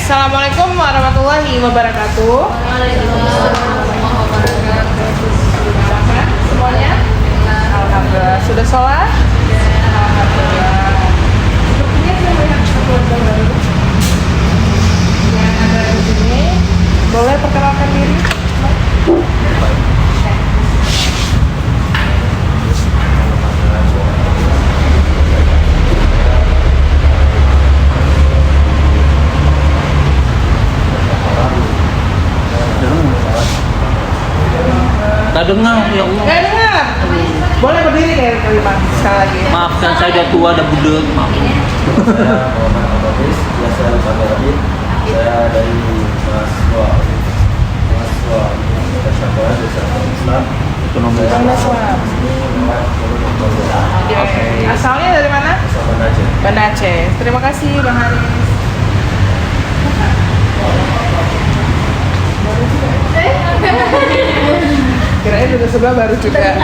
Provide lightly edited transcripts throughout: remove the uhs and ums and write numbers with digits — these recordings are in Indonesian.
Assalamualaikum warahmatullahi wabarakatuh. Waalaikumsalam warahmatullahi wabarakatuh. Semuanya? Alhamdulillah. Sudah sholat? Alhamdulillah. Sepertinya saya melihat keluarga baru yang ada di sini. Boleh perkenalkan diri? Tak dengar, ya Allah. Nggak dengar. Boleh berdiri kayak kali Pak sekali lagi. Maafkan saya udah tua, udah budek. Maaf. Saya Muhammad Abadis, biasa dipanggil Radit. Saya dari mahasiswa Syafara Desa Islam. Ekonomi. Oke. Asalnya dari mana? Sama Aceh. Banda Aceh. Terima kasih Bang Haris. Kirain udah sebelah baru juga.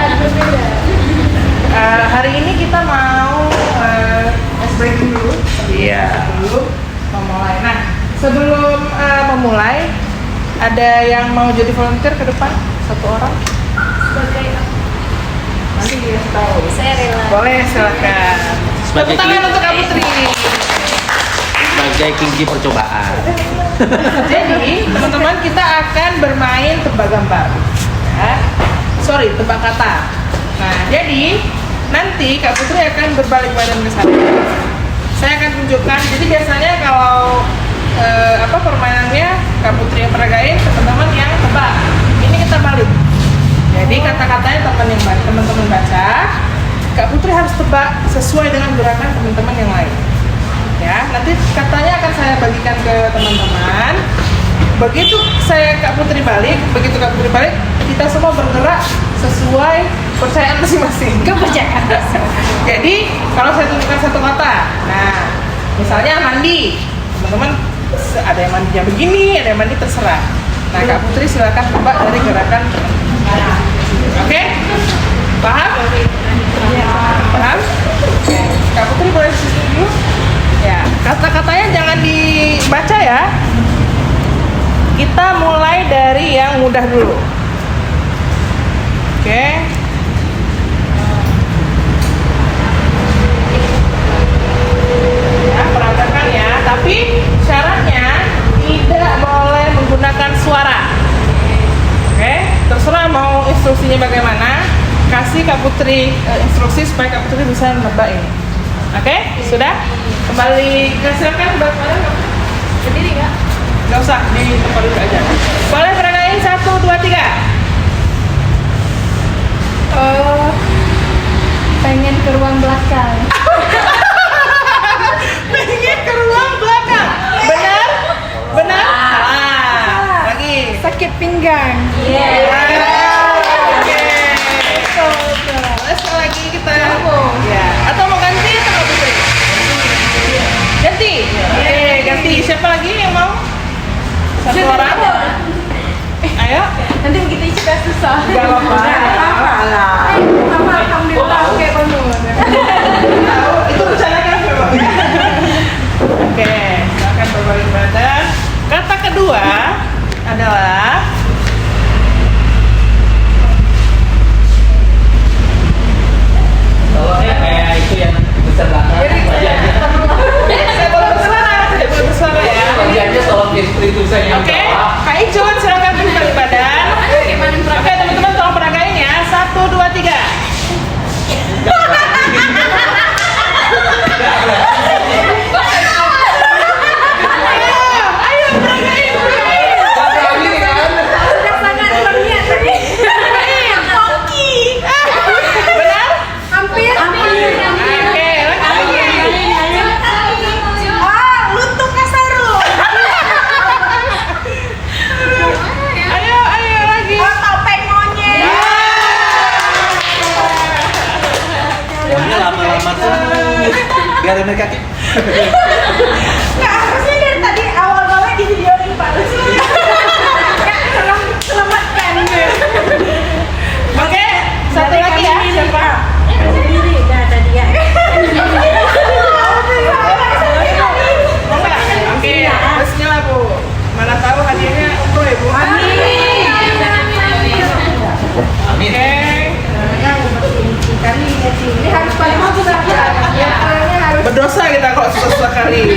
Hari ini kita mau ice breaking dulu. Iya. Dulu memulai. Nah, sebelum memulai, ada yang mau jadi volunteer ke depan? Satu orang? Nanti dia tahu. Saya rela. Boleh, silakan. Tepuk Sebagai tangan king- untuk Kak Putri. Sebagai kunci percobaan. Jadi, teman-teman kita akan bermain tebak gambar. Ya. Sorry, tebak kata. Nah, jadi nanti Kak Putri akan berbalik badan ke sana. Saya akan tunjukkan. Jadi biasanya kalau permainannya Kak Putri yang peragain, teman-teman yang tebak. Ini kita balik. Jadi kata-katanya teman-teman baca. Kak Putri harus tebak sesuai dengan gerakan teman-teman yang lain. Ya, nanti katanya akan saya bagikan ke teman-teman. Begitu Kak Putri balik, kita semua bergerak sesuai kepercayaan masing-masing. Kepercayaan. Jadi kalau saya tunjukkan satu kata, nah misalnya mandi, teman-teman ada yang mandinya begini, ada yang mandi terserah. Nah Kak Putri silakan tebak dari gerakan. Oke? Paham? Paham? Oke. Kak Putri boleh di sini dulu. Ya, kata-katanya jangan dibaca ya. Kita mulai dari yang mudah dulu. Oke. Ya, peragakan ya. Tapi syaratnya tidak boleh menggunakan suara. Oke, terserah mau instruksinya bagaimana. Kasih Kak Putri instruksi supaya Kak Putri bisa menebak ini. Oke, sudah? Kembali ke silakan balik badan. Sendiri nggak? Nggak usah, di tempat dulu aja. Boleh peragain 1, 2, 3. Pengen ke ruang belakang. Pengen ke ruang belakang. Benar? Benar? Salah. Lagi. Sakit pinggang. Oke. Boleh sekali lagi kita. Ya. Atau mau ganti atau mau Putri? Ganti. Oke, ganti. Siapa lagi yang mau? Satu orang. Ayo. Nanti begitu juga susah. Gak apa-apa. Sama alhamdulillah kayak penuh. Tahu, itu rencanakan memang. Oke, silakan berbalik badan. Kata kedua adalah Kalau kayak itu yang besar belakang. saya boleh bersuara ya. Bagiannya tolong istri itu saya yang Oke, jawab. Kak Icun silakan berbalik badan. Oke, teman-teman tolong peragain ya. 1, 2, 3. Ayo peragain. Sudah sangat berniat tadi. Benar? Hampir. Oke, lagi. Lutut Kasaru.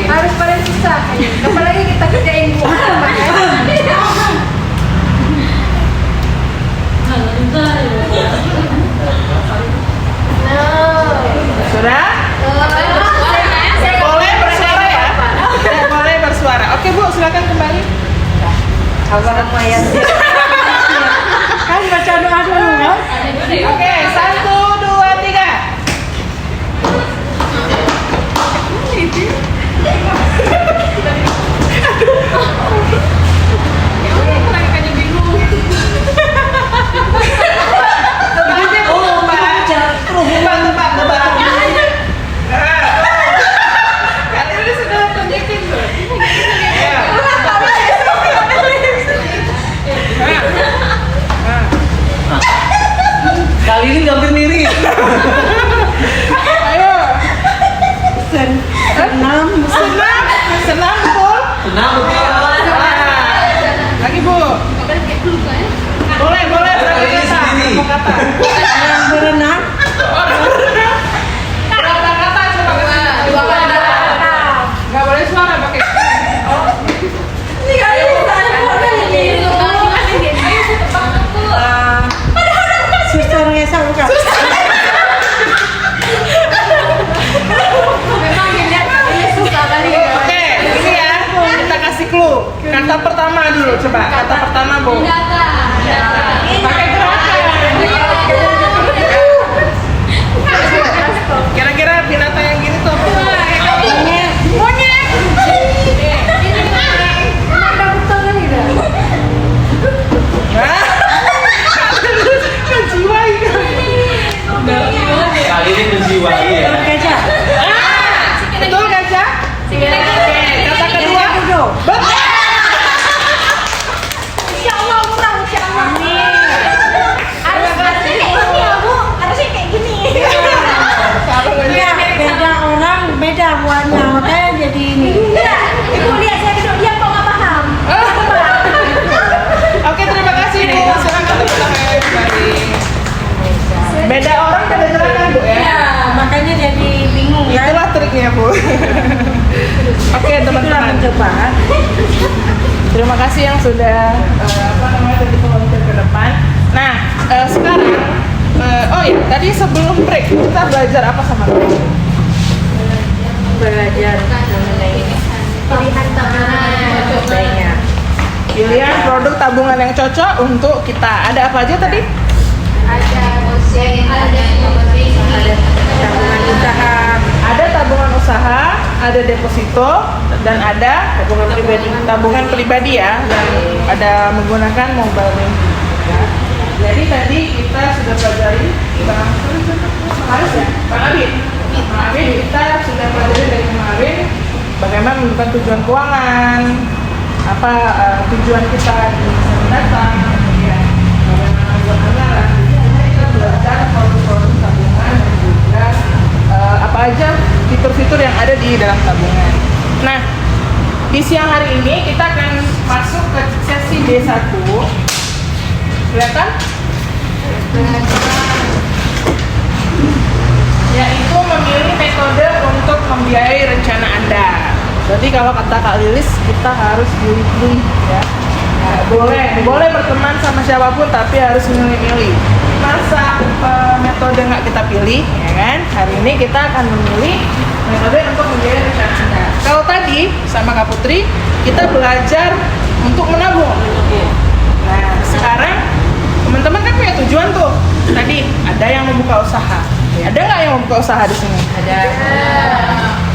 Harus paling susah. Apalagi kita kerjain Sudah? Boleh bersuara ya? Boleh bersuara. Oke Bu, silakan kembali. Kan baca doa dulu kan? Oke, 1, 2, 3. Kalian ini sudah tunjukin tuh. Ayo. Kali ini hampir mirip. Ayo. Senam. Senam betul. Senang betul. Lagi Bu. Boleh berapa Kali ini kata? sendiri. Berapa kata? Berenang. Berapa kata coba kasih? 2 kata. Nggak boleh suara pakai. Susah ngesal bukan? Memang ini susah kali ya. Oke, ini ya. Kita kasih clue. Kata pertama dulu coba. Kata pertama Bu. Pakai gerakan. Kira-kira binatang yang gini tuh apa? Monyet. Ada betul kan tidak? Hah? Menjiwai. Kali ini menjiwai ya. Gajah. Betul gajah? Oke, kata kedua. Betul. Insya Allah menang, insya Allah. Harusnya kayak gini. Ya, beda orang, beda buahnya, makanya jadi ini. Ibu lihat saya duduk diam kok nggak paham. Oke, terima kasih Bu. Silakan tepuk tangan kembali. Beda orang beda gerakan Bu ya. Ya, makanya jadi bingung kan. Itulah triknya Bu. Oke Itulah teman-teman. mencoba. Terima kasih yang sudah tadi volunteer ke depan. Nah sekarang oh ya tadi sebelum break kita belajar apa sama kamu? Belajar mengenai pilihan tabungan baiknya. Pilihan produk tabungan yang cocok untuk kita. Ada apa aja tadi? Ada tabungan usaha, Ada tabungan usaha, ada deposito, dan ada tabungan pribadi. tabungan pribadi ya, yang ada menggunakan mobile banking. Ya. Jadi tadi kita sudah pelajari Bang Haris ya, Bang Abid. Bang Abid kita sudah pelajari dari kemarin bagaimana menentukan tujuan keuangan, apa tujuan kita di masa mendatang, kemudian bagaimana membuat anggaran. Jadi kita belajar produk-produk tabungan dan juga apa aja fitur-fitur yang ada di dalam tabungan. Nah, di siang hari ini kita akan masuk ke sesi D1. Kelihatan? Yaitu memilih metode untuk membiayai rencana Anda. Jadi kalau kata Kak Lilis, kita harus pilih-pilih ya. Nah, boleh berteman sama siapapun tapi harus milih-milih. Masa metode nggak kita pilih, ya kan? Hari ini kita akan memilih metode untuk membiayai rencana Anda. Kalau tadi sama Kak Putri, kita belajar untuk menabung. Nah, sekarang teman-teman kan punya tujuan tuh. Tadi ada yang membuka usaha. Ada nggak yang membuka usaha di sini? Ada.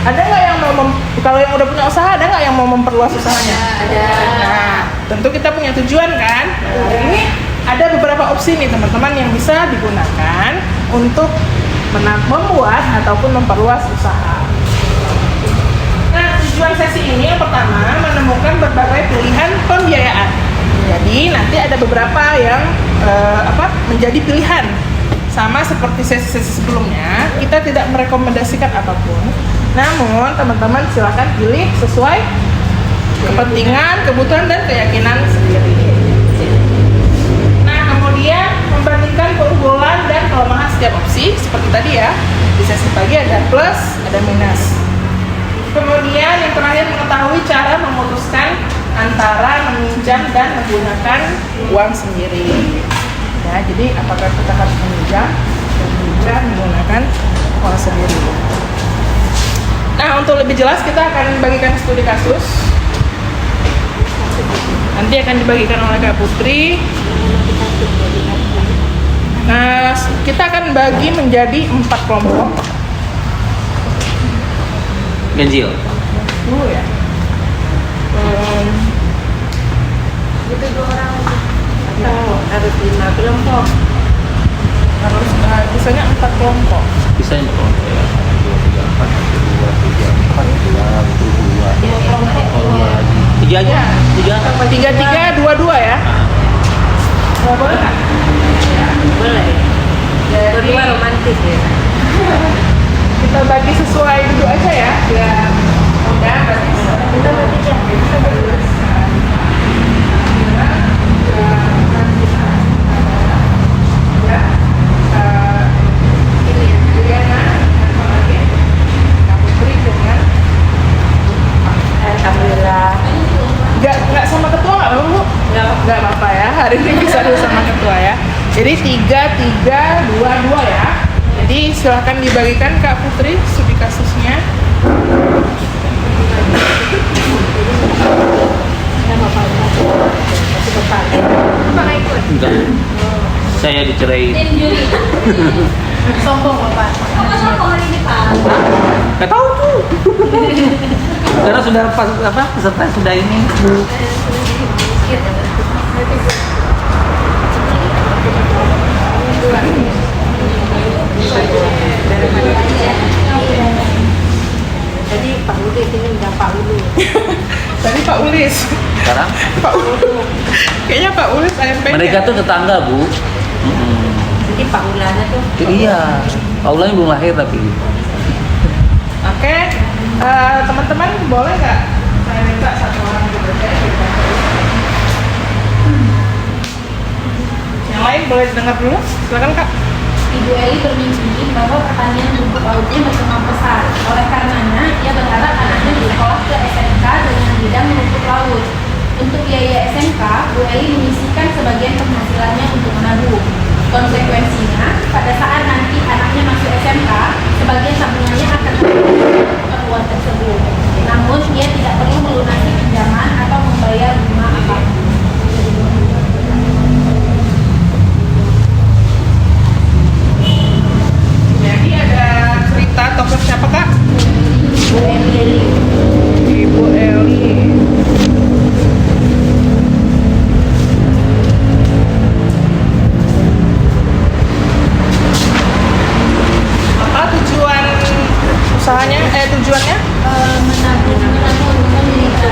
Ada nggak yang mau kalau yang udah punya usaha, ada nggak yang mau memperluas usahanya? Ada. Nah, tentu kita punya tujuan kan. Nah, hari ini ada beberapa opsi nih teman-teman yang bisa digunakan untuk membuat ataupun memperluas usaha. Nah, tujuan sesi ini yang pertama menemukan berbagai pilihan pembiayaan. Jadi nanti ada beberapa yang menjadi pilihan. Sama seperti sesi-sesi sebelumnya, kita tidak merekomendasikan apapun. Namun teman-teman silakan pilih sesuai kepentingan, kebutuhan dan keyakinan sendiri. Nah, kemudian membandingkan keunggulan dan kelemahan setiap opsi seperti tadi ya. Di sesi pagi ada plus, ada minus. Kemudian yang terakhir mengetahui cara memutuskan antara meminjam dan menggunakan uang sendiri. Ya, jadi apakah kita harus meminjam dan juga menggunakan uang sendiri. Nah, untuk lebih jelas kita akan bagikan studi kasus. Nanti akan dibagikan oleh Kak Putri. Nah, kita akan bagi menjadi 4 kelompok. Ganjil. Dulu ya. Itu 2 orang harus 5 kelompok. Harus biasanya 4 kelompok. Bisa ya kelompok ya. 3 aja. 3 2 ya. Nggak boleh kan? Boleh. Berdua romantis ya. Kita bagi sesuai duduk aja ya. Biar mudah bagi. Kita bagi ya. Kita bagi. Alhamdulillah. Nggak sama ketua nggak Bu? Nggak apa-apa ya. Hari ini bisa dulu sama ketua ya. Jadi 3 2 ya. Jadi silahkan dibagikan Kak Putri studi kasusnya. Bapak ikut. Enggak. Saya diceraiin. Sombong Bapak. Apa sombong hari ini Pak? Gak tahu tuh. Karena sudah pas apa peserta sudah ini. Jadi Pak Ulis ini udah Pak Ulu. Tadi Pak Ulis. Sekarang Pak Ulu. Kayaknya Pak Ulis AMP. mereka tuh tetangga, Bu. Jadi Pak Ulanya tuh. Iya. Paulanya belum lahir tapi. Oke, teman-teman boleh nggak saya minta 1 orang juga saya berikan. Yang lain boleh dengar dulu, silakan Kak. Ibu Eli bermimpi bahwa pertanian rumput lautnya berkembang pesat. Oleh karenanya, ia berharap anaknya bersekolah ke SMK dengan bidang rumput laut. Untuk biaya SMK, Bu Eli menyisihkan sebagian penghasilannya untuk menabung. Konsekuensinya, pada saat nanti anaknya masuk SMK, sebagian tabungannya akan keperluan tersebut. Namun, ia tidak perlu melunasi pinjaman atau membayar bunga apapun. Jadi ada cerita tokoh siapa Kak? Bu Eli. Ibu Eli. Apa tujuan usahanya? Tujuannya? Menabung gitu.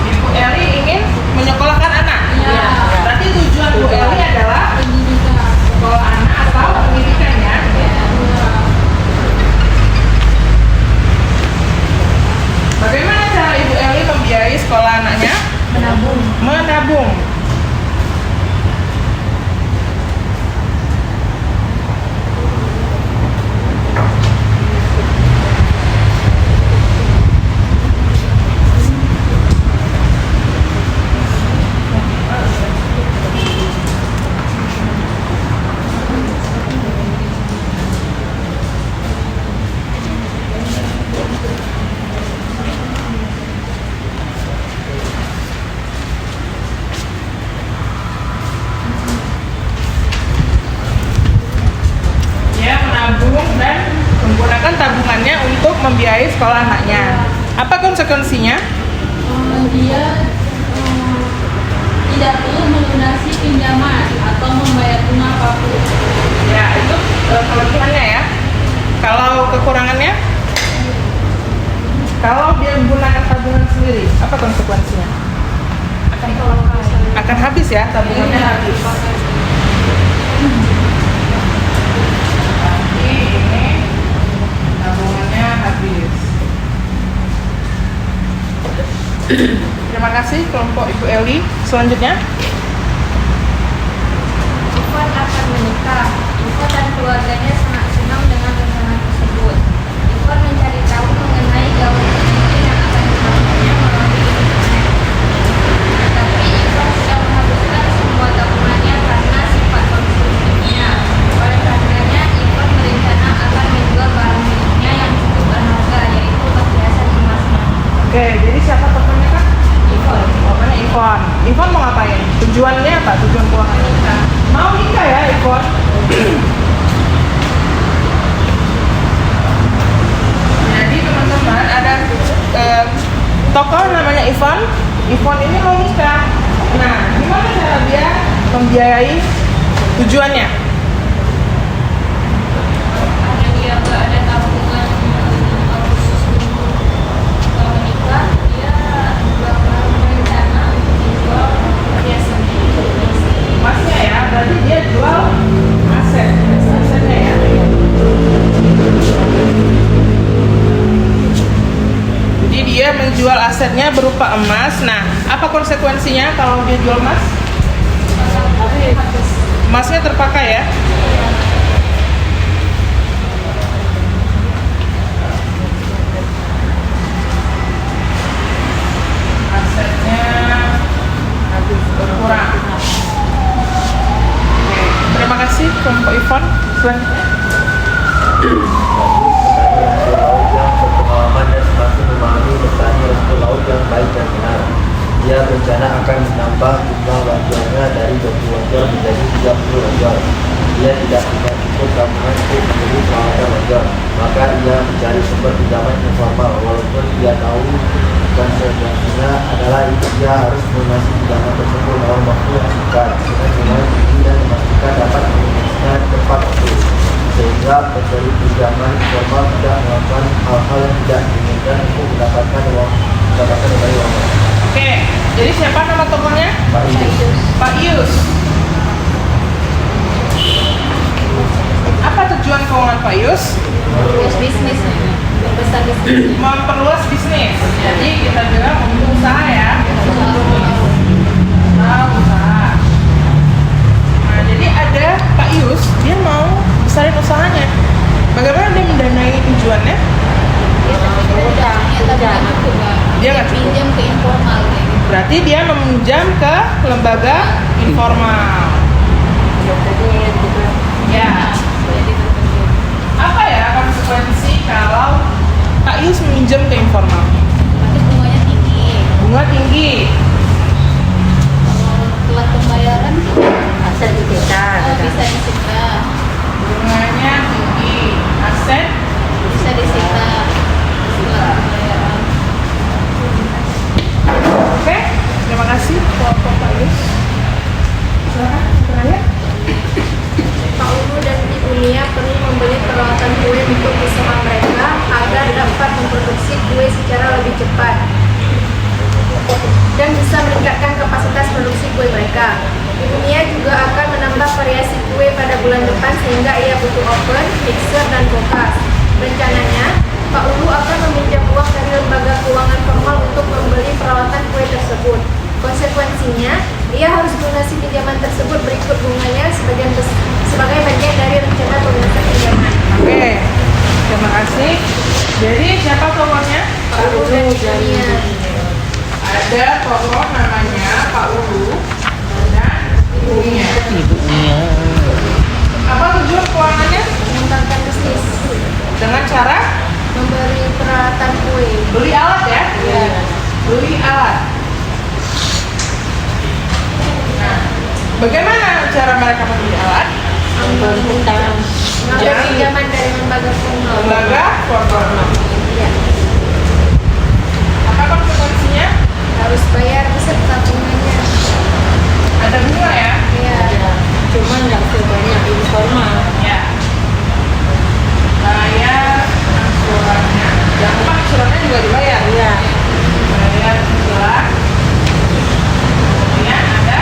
Ibu Eli ingin menyekolahkan anak. Iya. Berarti tujuan Bu Eli adalah sekolah anak atau pendidikan ya. Bagaimana cara Ibu Eli membiayai sekolah anaknya? Menabung. Menabung. Dia menabung dan menggunakan tabungannya untuk membiayai sekolah anaknya. Apa konsekuensinya? Dia tidak perlu melunasi pinjaman atau membayar bunga apapun. Ya, itu kelebihannya ya. Kalau kekurangannya? Kalau dia menggunakan tabungan sendiri, apa konsekuensinya? Akan habis ya, tabungannya habis. Nanti ini tabungannya habis. Terima kasih kelompok Ibu Eli. Selanjutnya apa tujuan keuangan kita? Mau nikah ya, Ivon? Jadi teman-teman ada tokoh namanya Ivon. Ivon ini mau nikah. Nah, gimana cara dia membiayai tujuannya? Dia nggak ada tabungan khusus untuk kalau menikah, dia bakal berencana untuk menjual perhiasannya. Emasnya ya, berarti dia jual asetnya ya. Jadi dia menjual asetnya berupa emas. Nah, apa konsekuensinya kalau dia jual emas? Emasnya terpakai ya. Asetnya habis berkurang. Oke, terima kasih kelompok Ivon. Selanjutnya. Laut yang berpengalaman dan semakin memahami petani rumput laut yang baik dan benar. Dia berencana akan menambah jumlah wajarnya dari 20 wajar menjadi 30 wajar. Dia tidak punya cukup tabungan untuk membeli peralatan wajar, maka ia mencari sumber pinjaman informal walaupun dia tahu konsekuensinya adalah dia harus melunasi pinjaman tersebut dalam waktu yang singkat dengan jumlah tinggi dan memastikan dapat melunasinya tepat waktu, sehingga pemberi pinjaman informal tidak melakukan hal-hal yang tidak diinginkan untuk mendapatkan uang dari uang. Oke, jadi siapa nama tokohnya? Pak Ius. Pak Ius. Apa tujuan keuangan Pak Ius? Terus bisnis, membesar bisnis. Memperluas bisnis. Jadi kita bilang untuk usaha ya. Usaha. Nah, jadi ada Pak Ius, dia mau besarin usahanya. Bagaimana dia mendanai tujuannya? Dia nggak cukup. pinjam ke informal kayak gitu. Berarti dia meminjam ke lembaga informal. Ya. Jadi tertentu. Apa ya konsekuensi kalau Pak Ius meminjam ke informal? Tapi bunganya tinggi. Bunga tinggi. Kalau telat pembayaran Aset disita. bisa disita. Bunganya tinggi. Aset Bisa disita setelah pembayaran. oke. Terima kasih kelompok Pak Ius. Silakan terakhir. Pak Ulu dan Ibu Nia perlu membeli peralatan kue untuk usaha mereka agar dapat memproduksi kue secara lebih cepat dan bisa meningkatkan kapasitas produksi kue mereka. Ibu Nia juga akan menambah variasi kue pada bulan depan sehingga ia butuh oven, mixer, dan kulkas. Rencananya, Pak Ulu akan meminjam uang dari lembaga keuangan formal untuk membeli peralatan kue tersebut. Konsekuensinya, ia harus melunasi pinjaman tersebut berikut bunganya sebagai bagian dari rencana pelunasan pinjaman. Oke. Terima kasih. Jadi siapa tokohnya? Pak Ulu dan Ibu Nia. Ada tokoh namanya Pak Ulu dan ibunya. Apa tujuan keuangannya? Mengembangkan bisnis, Dengan cara memberi peralatan kue. beli alat ya? Ya. Beli alat. Nah, bagaimana cara mereka membeli alat? Mengambil pinjaman dari lembaga formal. Lembaga formal. Iya. Apa konsekuensinya? Harus bayar beserta bunganya. Ada bunga ya? Iya. Cuma nggak sebanyak informal. Ya. Bayar angsurannya. Jangan lupa angsurannya juga dibayar. Iya. Bayar angsuran. Kemudian ada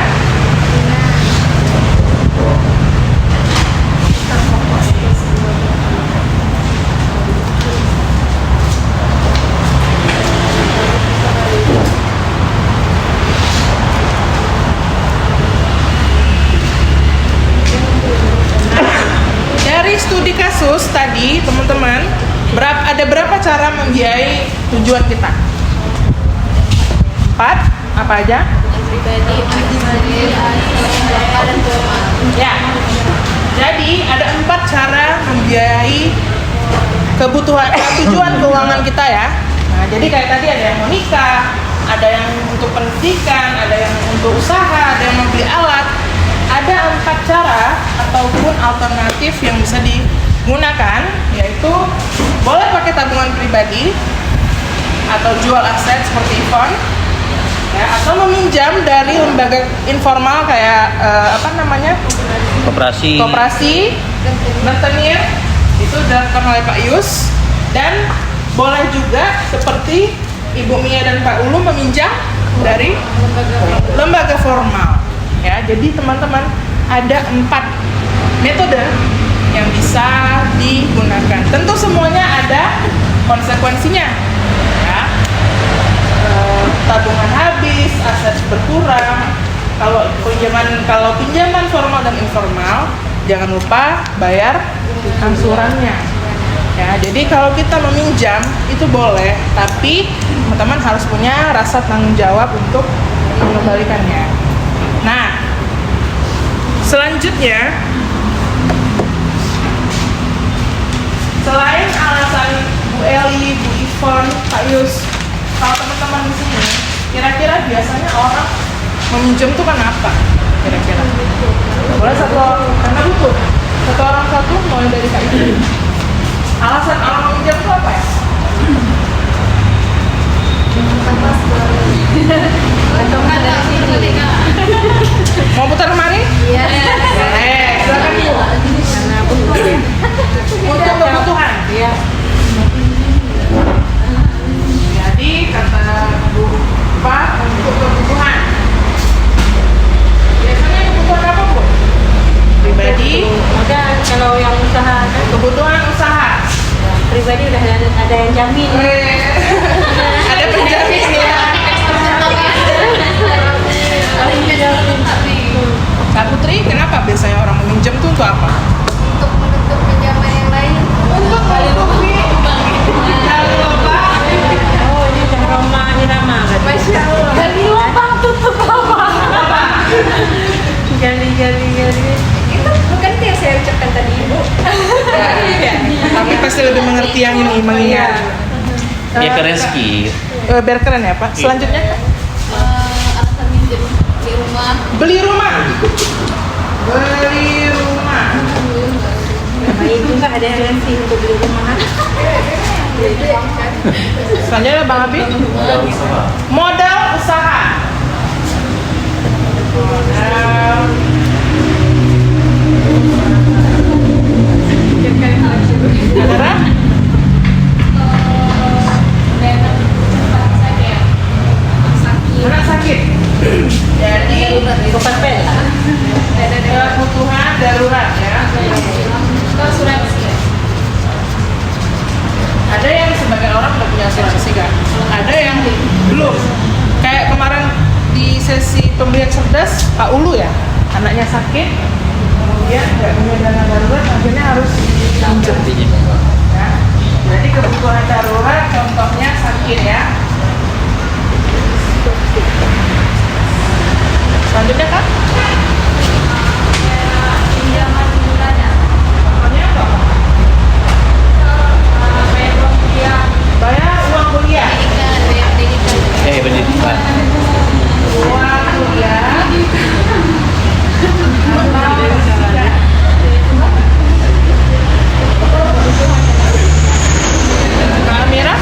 dari studi kasus tadi teman-teman, ada berapa cara membiayai tujuan kita? 4, apa aja? Pribadi, dan formal. Ya. Jadi ada 4 cara membiayai kebutuhan tujuan keuangan kita ya. Nah, jadi kayak tadi ada yang mau nikah, ada yang untuk pendidikan, ada yang untuk usaha, ada yang membeli alat. Ada 4 cara ataupun alternatif yang bisa digunakan, yaitu boleh pakai tabungan pribadi atau jual aset seperti Ivon, ya, atau meminjam dari lembaga informal kayak koperasi, rentenir, itu dilakukan oleh Pak Yus. Dan boleh juga seperti Ibu Mia dan Pak Ulu meminjam dari lembaga formal. Ya, jadi teman-teman ada 4 metode yang bisa digunakan. Tentu semuanya ada konsekuensinya. Ya. Tabungan habis, aset berkurang. Kalau pinjaman formal dan informal, jangan lupa bayar angsurannya. Ya, jadi kalau kita meminjam itu boleh, tapi teman-teman harus punya rasa tanggung jawab untuk mengembalikannya. Nah, selanjutnya, selain alasan Bu Eli, Bu Ivon, Pak Yus, kalau teman-teman di sini, kira-kira biasanya orang meminjam tuh kenapa? Kira-kira? Boleh satu orang, karena butuh. Satu orang satu, mulai dari Kak Ibu. Alasan orang meminjam itu apa ya? Mau putar kemari? Iya. Silakan Bu. Untuk kebutuhan. Iya. Jadi kata Bu Pak, untuk kebutuhan. Biasanya kebutuhan apa Bu? Pribadi. Udah kalau yang usaha kan Kebutuhan usaha. pribadi udah ada yang jamin. Ada penjamin ya. Kak Putri, kenapa biasanya orang meminjam tuh untuk apa? Untuk menutup pinjaman yang lain. Untuk menutupi gali lubang. Oh, ini udah irama kan. Masya Allah. Gali lubang tutup lubang. Gali. Itu bukan yang saya ucapkan tadi Ibu. Kami pasti lebih mengerti yang ini mengingat. Ya keren sih. Biar keren ya Pak. Selanjutnya Alasan minjem di rumah. beli rumah. Beli rumah. Baik juga ada yang sih untuk beli rumah. Selanjutnya Bang Abi. Modal usaha. Modal. Saudara? Anak sakit. Jadi Bukan pel. kebutuhan darurat ya. Ada yang sebagian orang udah punya asuransi kan, ada yang belum. Kayak kemarin di sesi pembelian cerdas Pak Ulu ya, anaknya sakit, kemudian nggak punya dana darurat, akhirnya harus pinjam. Ya. Jadi kebutuhan darurat contohnya sakit ya. Selanjutnya Kak? Pinjaman bulanan. Contohnya apa? Bayar uang kuliah. Pendidikan. Uang kuliah. Kak Amira?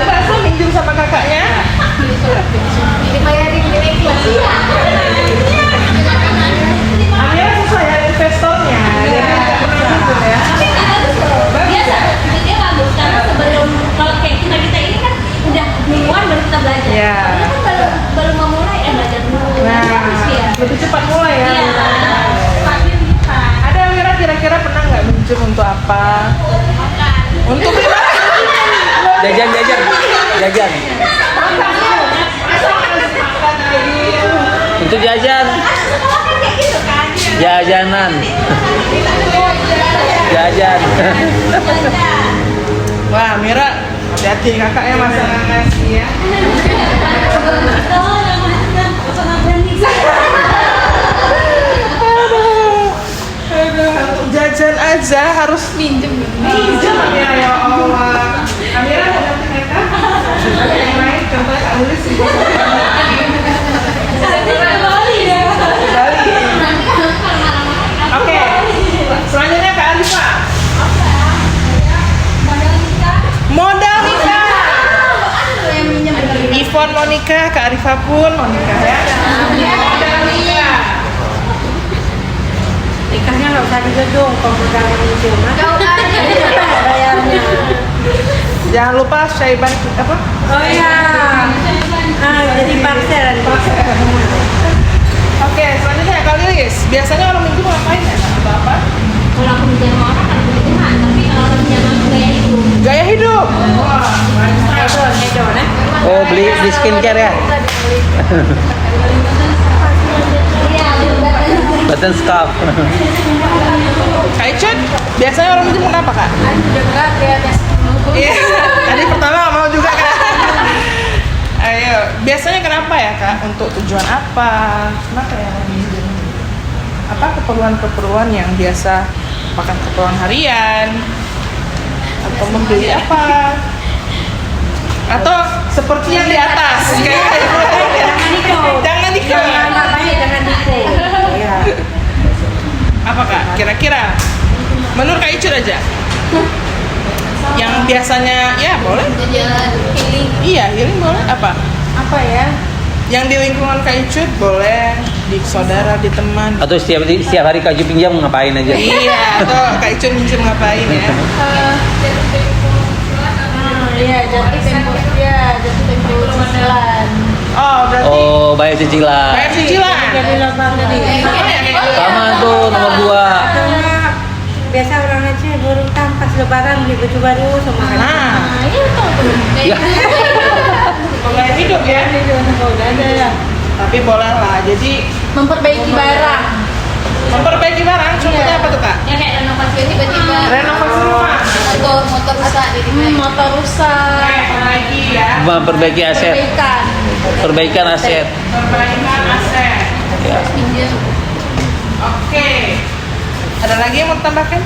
Masa minjem sama kakaknya? Dibayarin nilai kelas. Amira susah ya investornya. Jadi nggak pernah minjem ya. Biasa, dia bagus karena sebelum kalau kayak kita ini kan udah mingguan baru kita belajar. Iya. Dia kan baru mau mulai belajar dulu. Bagus ya. Lebih cepat mulai ya. Iya. Tapi bisa. Ada Amira kira-kira pernah nggak minjem untuk apa? Makan. Untuk Jajan. Untuk jajan. Kayak gitu kan. Jajanan. Jajan. Wah, Mira, hati-hati kakaknya masalah nasi ya. Aduh, untuk jajan aja harus minjem Amira Hanifa pun mau nikah ya. Ada nikah. Nikahnya nggak usah digedung, kalau udah menikah mah. Kau aja. Bayarnya. Jangan lupa Syaiban apa? Oh iya. Jadi parcel. Oke, selanjutnya Kak Lilis. Biasanya orang Minggu ngapain ya? Atau apa? Kalau aku bicara sama orang kan berlebihan, tapi kalau orang bicara aku gaya itu. Gaya hidup. Wah, Hedon, ya. Oh, beli skincare ya? Iya, Button scarf. Kak Icut, biasanya orang Minggu kenapa Kak? juga kayak Iya, tadi pertama nggak mau juga Kak. Ayo, biasanya kenapa ya Kak? Untuk tujuan apa? Kenapa ya? Apa keperluan-keperluan yang biasa makan keperluan harian? Atau membeli apa? Atau seperti yang di atas? Kayak Jangan nikah. jangan nikah. Jangan nikah. Iya. Apa Kak? Kira-kira? Menurut Kak Icut aja. Yang biasanya ya boleh. jalan healing. Iya, healing boleh apa? Apa ya? Yang di lingkungan Kak Icut boleh, di saudara, di teman. Atau setiap hari Kak Ju pinjam ngapain aja? Iya, atau Kak Icut minjem ngapain ya? Iya, jatuh tempo. Iya, jatuh tempo cicilan. Oh, berarti Oh, bayar cicilan. bayar cicilan. Jadi lubang tadi. Sama ya kayak gitu. Sama tuh nomor 2. Atau enggak, biasa orang Aceh berutang pas lebaran beli baju baru sama kan. Nah, Iya tuh. Ya. gaya hidup ya. Udah ada ya. Tapi boleh lah. Jadi Memperbaiki barang. memperbaiki barang. Contohnya apa tuh Kak? Ya kayak renovasi tiba-tiba. Renovasi rumah. Motor rusak jadi motor rusak. Kayak lagi ya. Memperbaiki aset. Perbaikan. Perbaikan aset. Perbaikan aset. Ya. Pinjam. Oke. Ada lagi yang mau tambahkan?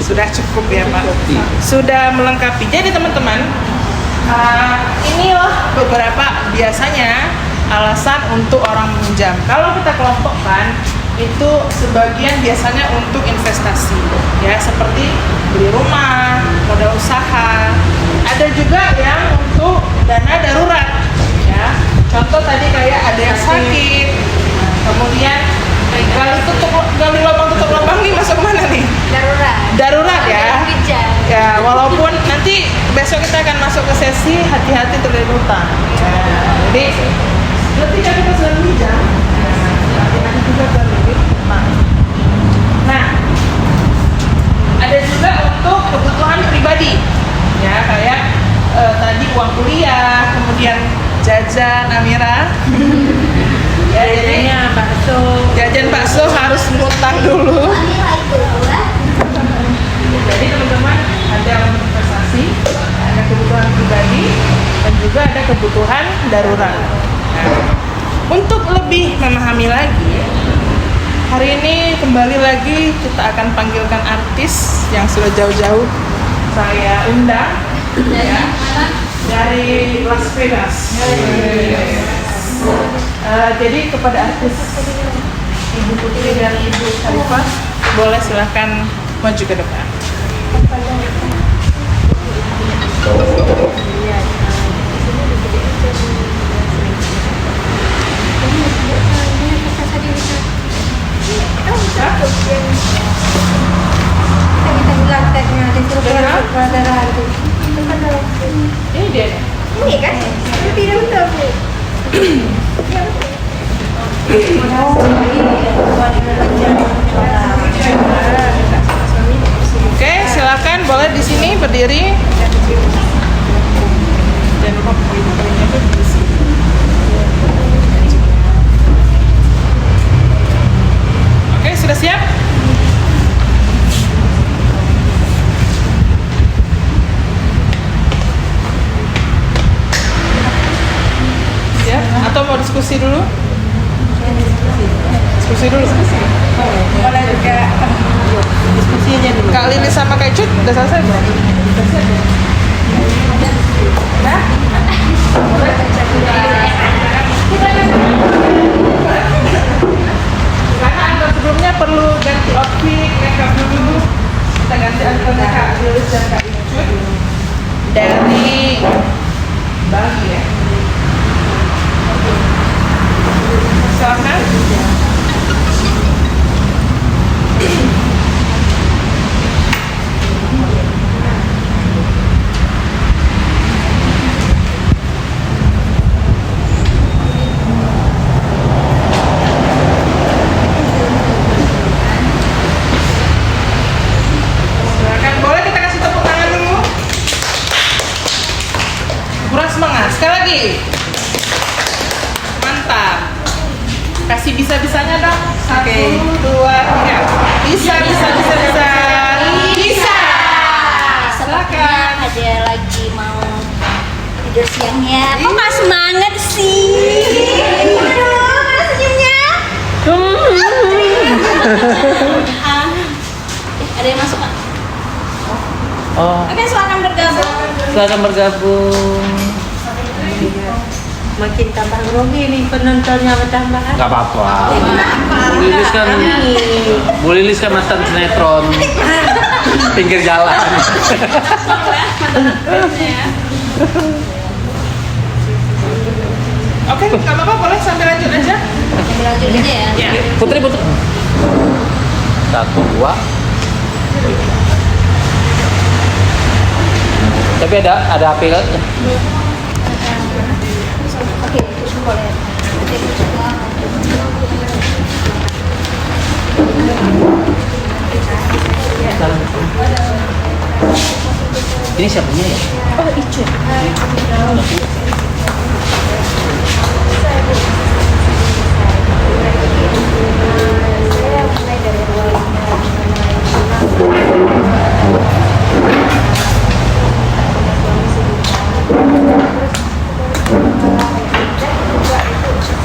Sudah cukup ya Pak. Iya. Sudah melengkapi. Jadi teman-teman, inilah beberapa biasanya alasan untuk orang meminjam. Kalau kita kelompokkan, itu sebagian biasanya untuk investasi, ya seperti beli rumah, modal usaha. Ada juga yang untuk dana darurat, ya. Contoh tadi kayak ada yang sakit, kemudian gali lubang nih masuk mana nih? Darurat ya. Ya, walaupun nanti besok kita akan masuk ke sesi hati-hati terlilit hutang. Ya, jadi ketika kita sudah meminjam, hati-hati juga terlilit hutang. Nah, ada juga untuk kebutuhan pribadi, ya kayak tadi uang kuliah, kemudian jajan Amira. Ya, jadi bakso. jajan bakso harus ngutang dulu. Jadi teman-teman ada untuk investasi, ada kebutuhan pribadi, dan juga ada kebutuhan darurat. Nah, untuk lebih memahami lagi, hari ini kembali lagi kita akan panggilkan artis yang sudah jauh-jauh saya undang ya, dari Las Vegas. Jadi kepada artis Ibu Putri dan Ibu Syarifah, boleh silahkan maju ke depan. Kita bilang tagnya disuruh sutradara itu. Ini dia. Ini kan? Tapi tidak betul Bu. Oke, silakan boleh di sini berdiri. Jangan lupa poin-poinnya tuh di sini. Oke, sudah siap? Siap? Atau mau diskusi dulu? Diskusi dulu. Boleh juga diskusi aja dulu. Kak Lili sama Kak Icut udah selesai belum? Udah siap ya? Udah? Karena antar sebelumnya perlu ganti outfit, makeup dulu. Kita ganti antara Kak Lili dan Kak Icut dari Bali ya. Kasih bisa-bisanya dong. Satu, Oke. dua, tiga. Bisa. Sepertinya ada lagi mau tidur siangnya. Kok nggak semangat sih? Mana senyumnya? Ada yang masuk nggak? Oh, Oke, silakan bergabung. silakan bergabung. Makin tambah grogi nih penontonnya bertambah. Nggak apa-apa. Bu Lilis kan mantan sinetron pinggir jalan. Oke, nggak apa-apa, boleh sambil lanjut aja. Sambil lanjut aja ya. Putri. Satu, dua. Tapi ada HP kan? Oke, boleh. Ini siapanya ya? Oh, Icun.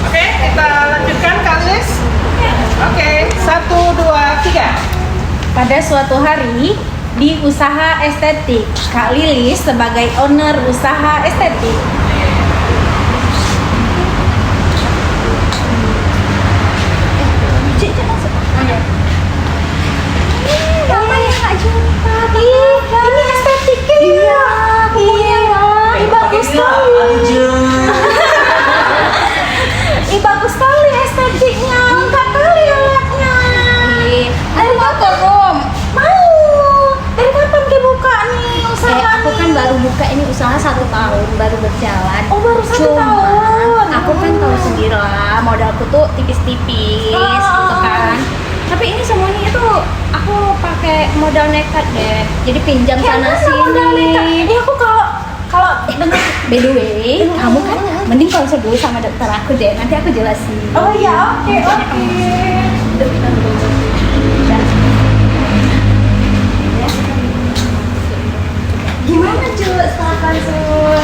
Oke, kita lanjutkan Kak Lilis. Oke, satu, dua, tiga. Pada suatu hari di usaha estetik, Kak Lilis sebagai owner usaha estetik. Cik, masuk. Apa yang Kak jumpa? Ini estetiknya. Iya. Ih, bagus sekali. Ih, bagus sekali estetiknya. Lengkap kali alatnya. Dari kapan, Rom? Mau. Dari kapan dia buka nih usaha Aku kan baru buka ini usaha 1 tahun, baru berjalan. Oh, baru 1 Cuma, tahun. aku kan tahu sendiri lah, modalku tuh tipis-tipis gitu kan. Tapi ini semuanya itu aku pakai modal nekat deh. Jadi pinjam sana sini. Ini aku kalau dengar. By the way, kamu kan mending konsul dulu sama dokter aku deh. Nanti aku jelasin. Oh ya, oke. Gimana cuy setelah konsul?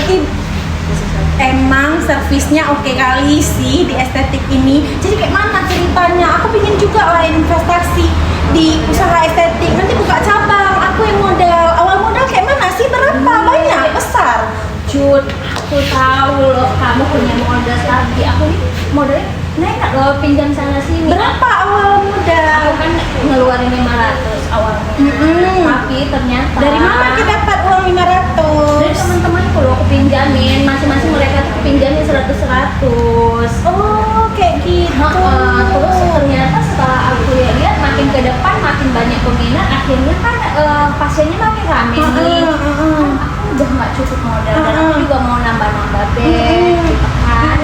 Emang servisnya oke kali sih di estetik ini. Jadi kayak mana ceritanya? Aku pingin juga lah investasi di usaha estetik. Nanti buka cabang. Aku yang modal. Awal modal kayak mana sih? Berapa? Banyak? Besar? Jun, aku tahu loh kamu punya modal lagi. Aku nih modalnya nekat loh, pinjam sana sini. Berapa awal modal? Aku kan ngeluarin 500 awalnya. Tapi ternyata Dari mana kita dapat uang 500? dari teman-temanku loh aku pinjamin, masing-masing mereka tuh pinjamin 100-100. Oh, kayak gitu. Terus ternyata setelah aku lihat makin ke depan makin banyak peminat, akhirnya kan pasiennya makin rame nih. Aku udah nggak cukup modal dan aku juga mau nambah-nambah bed, gitu kan.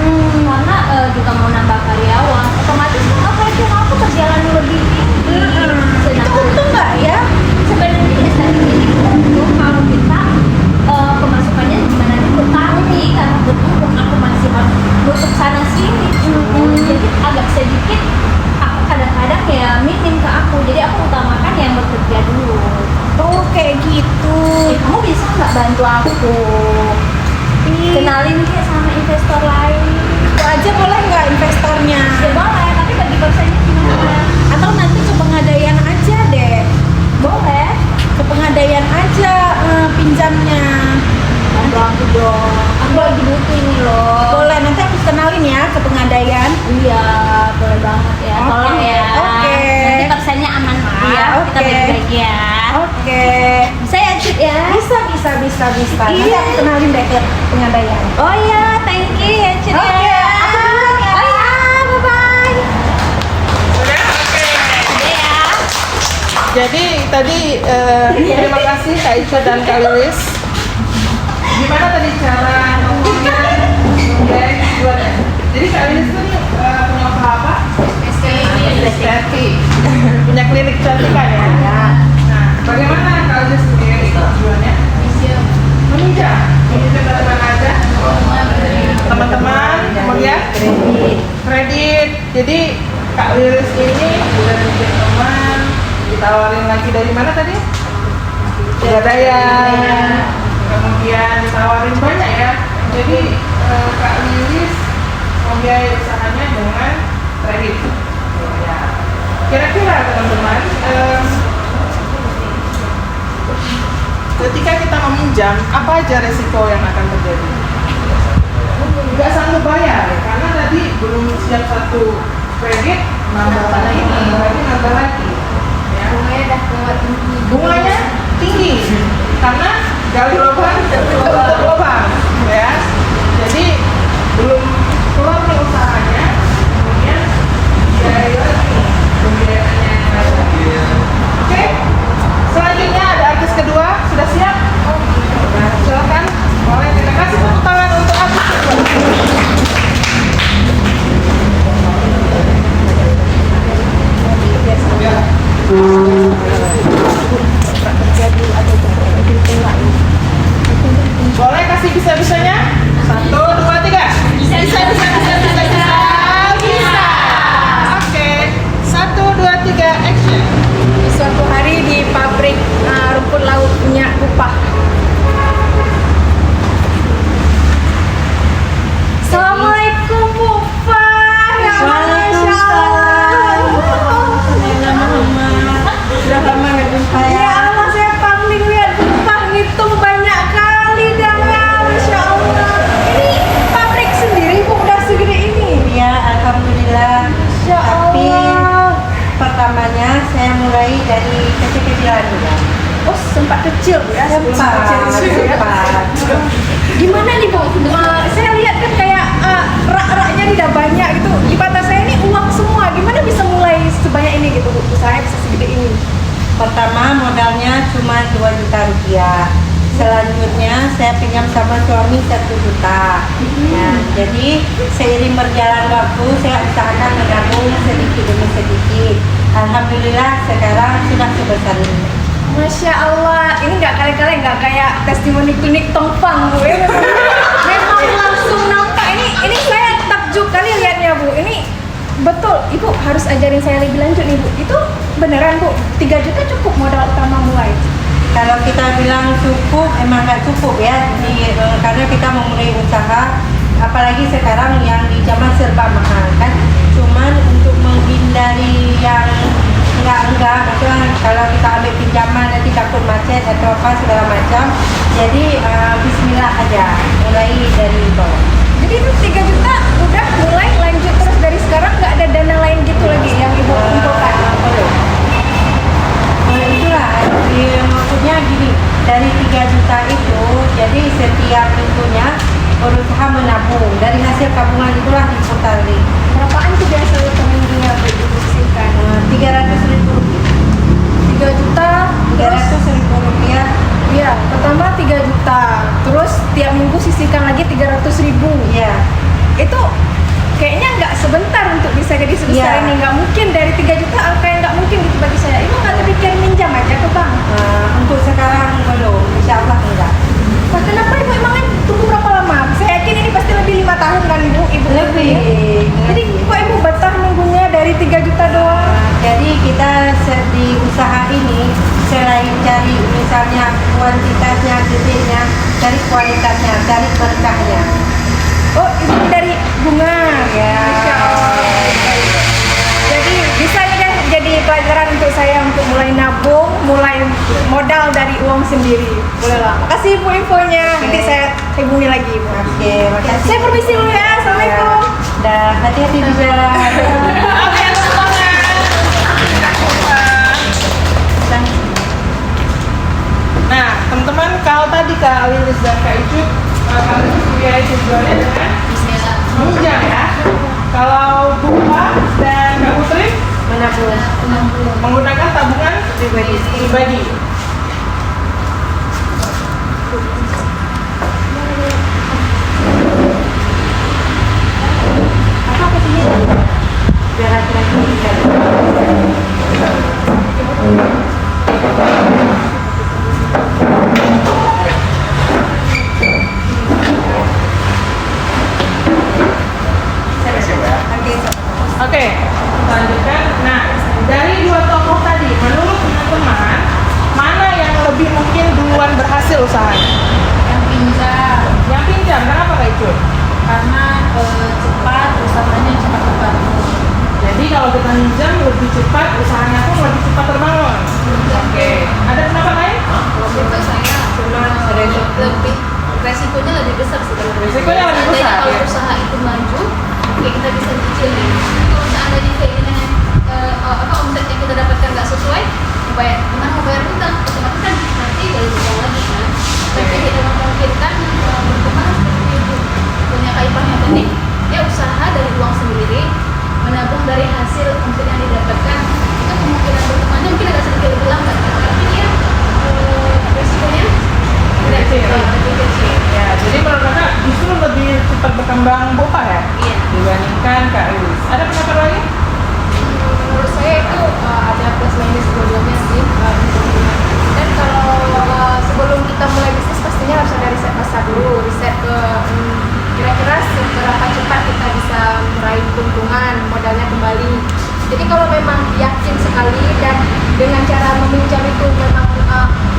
Karena juga mau nambah karyawan, otomatis kan operasional aku berjalan lebih tinggi. Itu untung nggak ya? Sebenarnya estetik ini untung kalau kita pemasukannya gimana dulu, tapi karena berhubung aku masih harus nutup sana sini, jadi agak sedikit aku kadang-kadang ya minim ke aku, jadi aku utamakan yang bekerja dulu. Oh, kayak gitu. Kamu bisa nggak bantu aku kenalin kayak sama investor lain? Aku aja boleh nggak investornya? Ya boleh, tapi bagi persennya gimana? Atau nanti ke pengadaian aja deh. Boleh. Ke pengadaian aja pinjamnya. Bantu aku dong. Aku lagi butuh ini loh. Boleh, nanti aku kenalin ya ke pengadaian. Iya, boleh banget ya. Oke, Tolong ya. oke. Nanti persennya aman lah. Iya, Kita oke. bagi-bagi ya. Oke. Bisa ya, Cut ya? Bisa. Nanti Iya. aku kenalin deh ke pengadaian. Oh iya, thank you ya, Cut Oke, ya. aku duluan ya. Oh iya, bye-bye. Sudah? Oke. Udah ya. Jadi tadi terima kasih Kak Ica dan Kak Lilis. Gimana tadi cara ngomongnya? Jadi Kak Lilis tuh punya usaha apa? Estetik. Punya klinik kecantikan ya? Nah, bagaimana Kak Lilis sendiri tujuannya? Meminjam. Meminjam dari mana aja? Teman-teman, kemudian kredit. Jadi Kak Lilis ini udah bikin teman, ditawarin lagi dari mana tadi? Pegadaian, kemudian ditawarin banyak ya. Jadi Kak Lilis membiayai usahanya dengan kredit. Ya. Kira-kira teman-teman, ketika kita meminjam, apa aja resiko yang akan terjadi? Nggak sanggup bayar, karena tadi belum siap satu kredit, nambah lagi, nambah lagi. Ya. Bunganya dah kuat tinggi. Bunganya tinggi, karena gali lubang tutup lubang, ya. Jadi belum keluar nih usahanya, kemudian biaya lagi, pembiayaannya yang ada. Oke, selanjutnya ada artis kedua, sudah siap? Silakan, boleh kita kasih tepuk tangan untuk artis kedua. Boleh kasih bisa-bisanya? 1, 2, 3. Bisa. Oke. 1, 2, 3, action. Suatu hari di pabrik rumput laut punya Kupah. Assalamualaikum Kupah. Ya Allah, Masya Allah. Sudah lama nggak jumpa Ya ya. Allah, saya paling lihat Kupah ngitung banyak kali dah ya. Masya Allah. Ini pabrik sendiri Bu udah segede ini. Ya, alhamdulillah. Masya Tapi Allah. pertamanya saya mulai dari kecil-kecilan dulu. Oh, sempat kecil Bu ya. Sebelum kecil-kecil ya. Sempat. Gimana nih Bu? Saya lihat kan kayak rak-raknya ini udah banyak gitu. Di mata saya ini uang semua. Gimana bisa mulai sebanyak ini gitu Bu? Usahanya bisa segede ini. Pertama modalnya cuma 2 juta rupiah. Selanjutnya saya pinjam sama suami 1 juta. Nah, jadi seiring berjalan waktu saya usahakan menabung sedikit demi sedikit. Alhamdulillah sekarang sudah sebesar ini. Masya Allah, ini nggak kali-kali nggak kayak testimoni klinik Tongfang Bu ya. Memang langsung nampak ini saya takjub kali lihatnya Bu. Ini betul, Ibu harus ajarin saya lebih lanjut nih Bu. Itu beneran Bu, 3 juta cukup modal utama mulai. Kalau kita bilang cukup, emang nggak cukup ya. Karena kita memulai usaha, apalagi sekarang yang di zaman serba mahal kan. Cuman untuk menghindari yang enggak, maksudnya kalau kita ambil pinjaman nanti takut macet atau apa segala macam. Jadi Bismillah aja, mulai dari bawah. Jadi itu 3 juta udah mulai lanjut terus dari sekarang nggak ada dana lain gitu lagi yang Ibu kumpulkan. Belum. Itulah, maksudnya gini, dari 3 juta itu, jadi setiap minggunya berusaha menabung. Dari hasil tabungan itulah diputar. Berapaan tuh biasanya per minggunya Bu Ibu sisihkan? 300.000 rupiah. 3 juta, terus 300.000 rupiah. iya, pertama 3 juta, terus tiap minggu sisihkan lagi 300.000. Iya. Itu kayaknya nggak sebentar untuk bisa jadi sebesar Iya. ini. Nggak mungkin dari 3 juta angka yang nggak mungkin gitu bagi saya. Ibu nggak terpikir minjam aja ke bank? Untuk sekarang belum, insya Allah enggak. Nah, kenapa Ibu emangnya tunggu berapa lama? Saya yakin ini pasti lebih 5 tahun kan Ibu? Lebih. Jadi kok Ibu betah nunggunya dari 3 juta doang? Jadi kita di usaha ini selain cari misalnya kuantitasnya, titiknya, cari kualitasnya, cari berkahnya. Oh, itu dari bunga. Ya. Masya Allah. Jadi bisa ini deh jadi pelajaran untuk saya untuk mulai nabung, mulai modal dari uang sendiri. Boleh lah. Makasih Ibu infonya. Nanti saya hubungi lagi Ibu. Oke, makasih. Saya permisi dulu ya. Assalamualaikum. Dah, hati-hati di jalan. Oke, nah, teman-teman, kalau tadi Kak Lilis dan Kak Ijuk, Kak Lilis biaya tujuannya dengan minjam ya. Kalau Bupa dan Kak Putri Menabung. menggunakan tabungan pribadi. Apa kesini? Biar laki-laki bisa. Oke, kita lanjutkan. Nah, dari dua tokoh tadi, menurut teman-teman, mana yang lebih mungkin duluan berhasil usahanya? Yang pinjam, Yang pinjam, kenapa Kak Icul? karena cepat, usahanya cepat terbangun. Jadi kalau kita minjam lebih cepat, usahanya pun lebih cepat terbangun. Oke, ada pendapat lain? Itu saya cuma lebih resikonya lebih besar sebenarnya. Resikonya lebih besar, Seandainya kalau ya. usaha itu maju, oke kita bisa cicil nih. Kalau seandainya keinginannya omset yang kita dapatkan nggak sesuai, bayar mana mau bayar hutang, otomatis kan nanti dari hutang lagi kan. Tapi kita memungkinkan berkembang seperti itu. Punya kaifahnya tadi, dia usaha dari uang sendiri, menabung dari hasil omset yang didapatkan, itu kemungkinan berkembangnya mungkin agak sedikit lebih lambat, tapi dia resikonya lebih kecil. Ya, jadi menurut kakak justru lebih cepat berkembang Bopa ya? Iya. Dibandingkan Kak Lilis. Ada pendapat lagi? Menurut saya itu ada plus minus dua-duanya sih. Dan kalau sebelum kita mulai bisnis pastinya harus ada riset pasar dulu, riset ke kira-kira seberapa cepat kita bisa meraih keuntungan modalnya kembali. Jadi kalau memang yakin sekali dan dengan cara meminjam itu memang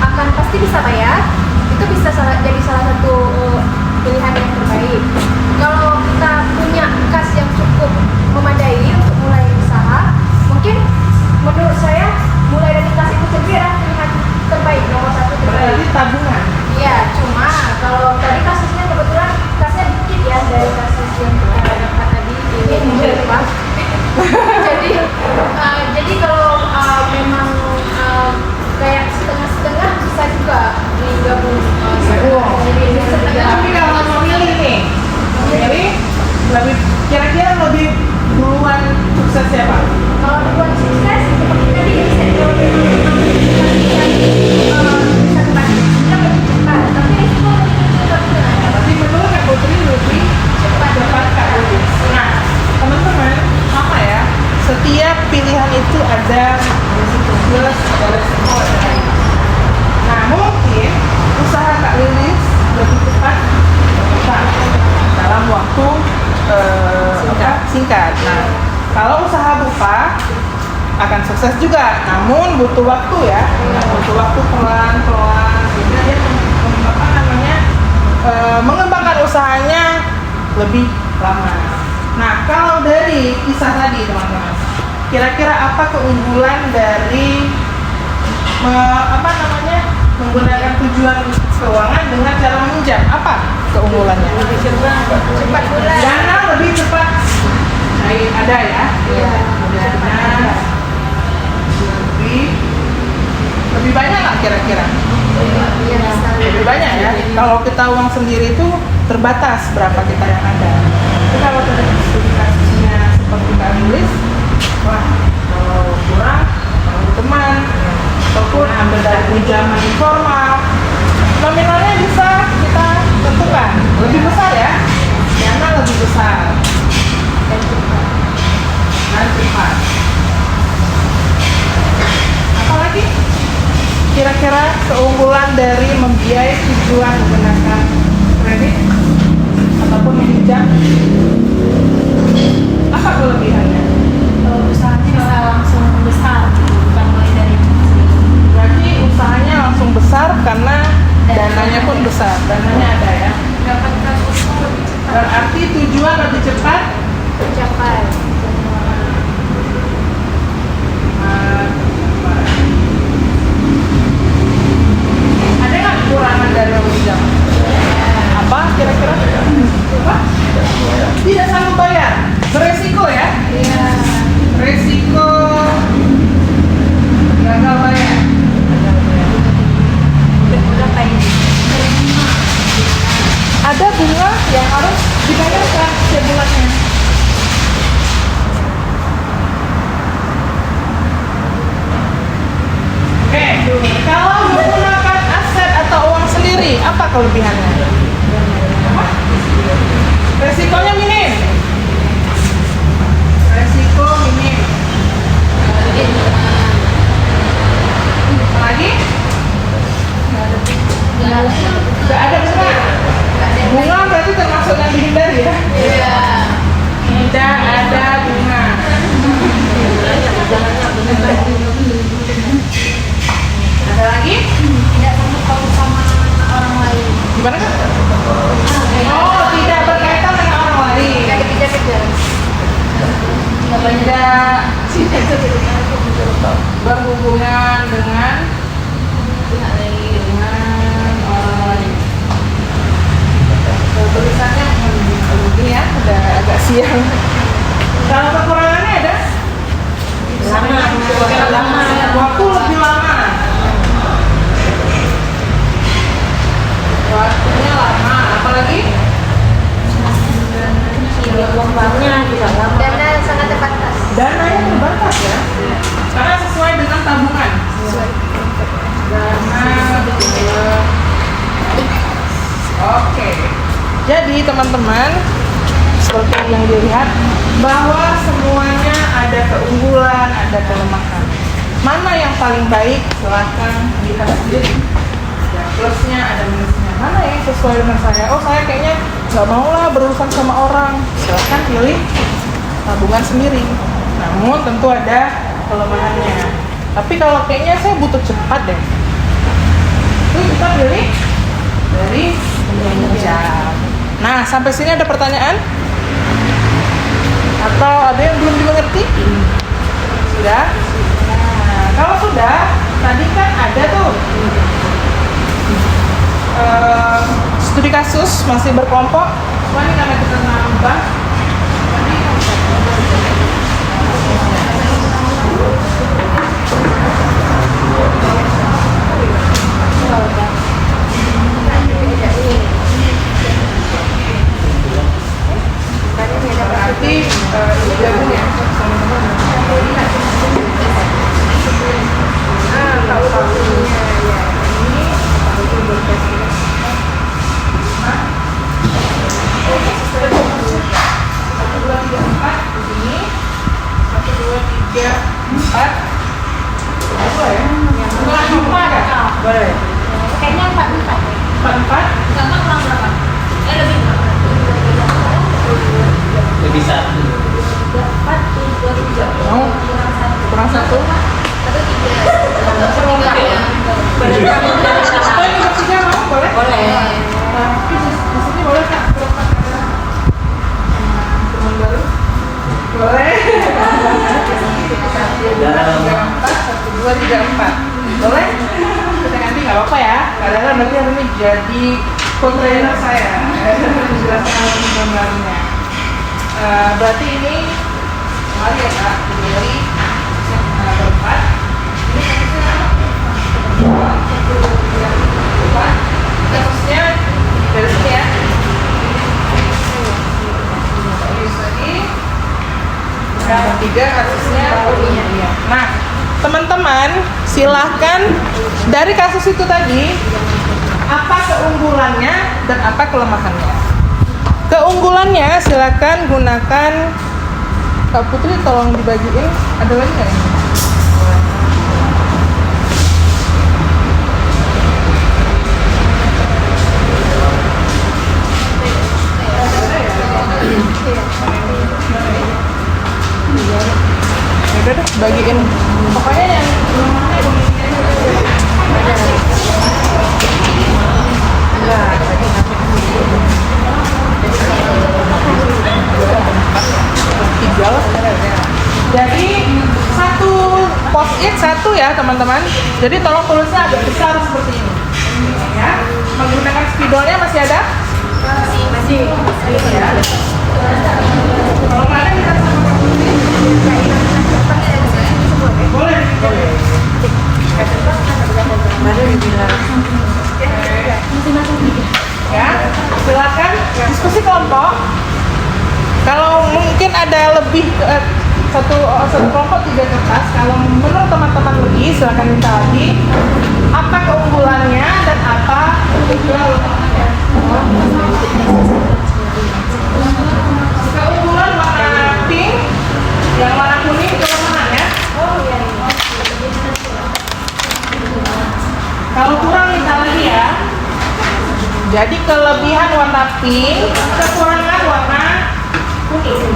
akan pasti bisa bayar, itu bisa jadi salah satu pilihan yang terbaik. Kalau kita punya kas yang cukup memadai untuk mulai usaha, mungkin menurut saya mulai dari kas itu sendiri adalah pilihan terbaik, nomor satu terbaik. Berarti tabungan. Iya, cuma kalau tadi kasusnya kebetulan kasnya dikit ya dari kasus yang kita dapat tadi ini Pak. jadi kalau memang kayak setengah-setengah bisa juga digabung setengah. Tapi kalau memilih nih, memilih lebih kira-kira lebih duluan sukses siapa? Kalau duluan sukses seperti tadi riset kalau memang bisa kembali kita lebih cepat, tapi risiko lebih cepat juga. Tapi menurut Kak Putri lebih cepat Kak Lilis. Nah, teman-teman, apa ya? Setiap pilihan itu ada resiko plus, ada resiko lain. Nah, mungkin usaha Kak Lilis lebih cepat besar dalam waktu singkat. Nah, kalau usaha Bopa akan sukses juga, namun butuh waktu ya, butuh waktu pelan-pelan sehingga dia mengembangkan usahanya lebih lama. Nah, kalau dari kisah tadi teman-teman, kira-kira apa keunggulan dari menggunakan tujuan keuangan dengan cara meminjam? Apa keunggulannya? Lebih cepat mulai. Dana lebih cepat ada ya? Iya. Dana lebih banyak nggak kira-kira? Lebih banyak ya. Kalau kita uang sendiri itu terbatas berapa kita yang ada. Tapi kalau kita studi kasusnya seperti Kak Lilis, wah kalau kurang kalau teman ataupun ambil dari pinjaman informal, nominalnya bisa kita tentukan lebih besar ya, dana lebih besar dan cepat. Apalagi kira-kira keunggulan dari membiayai tujuan menggunakan kredit ataupun meminjam, apa kelebihannya? Usahanya bisa langsung besar, bukan mulai dari kecil. Berarti usahanya langsung besar karena dananya pun besar, dananya ada ya. Mendapatkan usaha lebih cepat. Berarti tujuan lebih cepat Tercapai. ada nggak kekurangan dari meminjam? Apa kira-kira? Apa? Tidak sanggup bayar, beresiko ya? Iya. Resiko gagal bayar. Berapa ini? Ada bunga yang harus dibayarkan setiap bulannya. Oke, kalau menggunakan aset atau uang sendiri, apa kelebihannya? Apa? Resikonya minim. Resiko minim. Apa lagi? Gak ada bunga. Bunga berarti termasuk yang dihindari ya? Iya. Tidak ada bunga. berhubungan dengan orang lain. Tulisannya ini ya, udah agak siang. Kalau kekurangannya ada? Lama. Waktu lebih lama. Waktunya lama. Apalagi? Uangnya juga lama. Dana sangat terbatas. Dananya terbatas ya. Karena sesuai dengan tabungan. Dana betul. Oke. Jadi teman-teman, seperti yang dilihat bahwa semuanya ada keunggulan, ada kelemahan. Mana yang paling baik? Silahkan lihat sendiri. Ada plusnya, ada minusnya. Mana yang sesuai dengan saya? Oh, saya kayaknya nggak mau lah berurusan sama orang. Silahkan pilih tabungan sendiri. Namun tentu ada kelemahannya. Tapi kalau kayaknya saya butuh cepat deh, itu kita pilih dari pinjam. Nah, sampai sini ada pertanyaan? Atau ada yang belum dimengerti? Sudah? Nah, kalau sudah, tadi kan ada tuh studi kasus masih berkelompok. Cuma ini karena kita nambah. Tadi berarti ini gabung ya. Boleh. Kayaknya 4. 4. Sama kurang berapa? Lebih. Lebih satu. 4, 2, 3. Mau? Kurang 1. Apa ini bertiga mau? Boleh? Boleh. Tapi di sini boleh Kak? Teman baru? Boleh. 1, 2, 3, 4. Boleh? Kita ganti nggak apa-apa ya. Kadang-kadang nanti hari ini jadi co-trainer saya. Menjelaskan gambarnya. Berarti ini mari ya Kak, dari berempat. Kasusnya dari sini ya. Yang 3 kasusnya iya. Nah, teman-teman silahkan dari kasus itu tadi apa keunggulannya dan apa kelemahannya. Keunggulannya silakan gunakan. Kak Putri tolong dibagiin. Ada lagi nggak ini? Udah deh, bagiin. Pokoknya yang tiga lah. Jadi satu post-it satu ya teman-teman. Jadi tolong tulisnya agak besar seperti ini. Ya, menggunakan spidolnya masih ada? Masih. Ya. Kalau nggak ada kita sama Kak Putri. Boleh. Baru dibilang. Ya, silakan diskusi kelompok. Kalau mungkin ada lebih satu kelompok 3 kertas. Kalau menurut teman-teman lebih, silakan minta lagi. Apa keunggulannya dan apa kelemahannya? Keunggulan warna pink, yang warna kuning kelemahannya. Kalau kurang minta lagi ya. Jadi kelebihan warna pink, kekurangan warna kuning.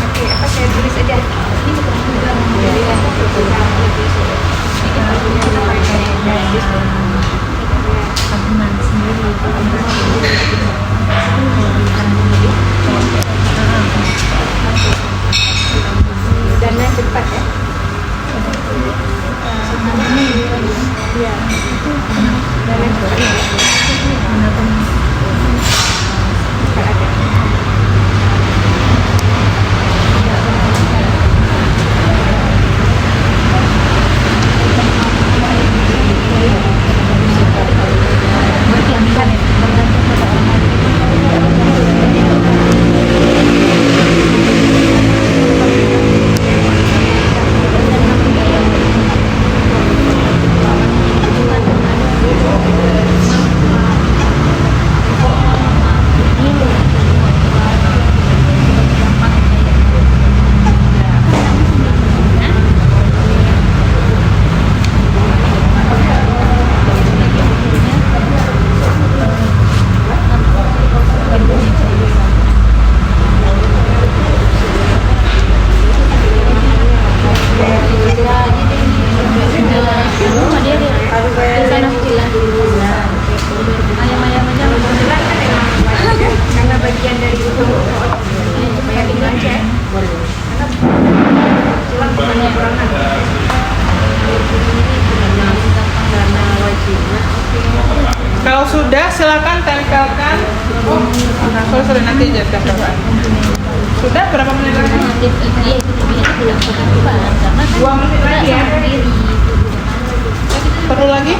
Oke, apa saya tulis aja? Ini sudah, silakan tempelkan. Oh, sorry, nanti aja tempelkan. Sudah berapa menit lagi? 2 menit lagi ya. Perlu lagi?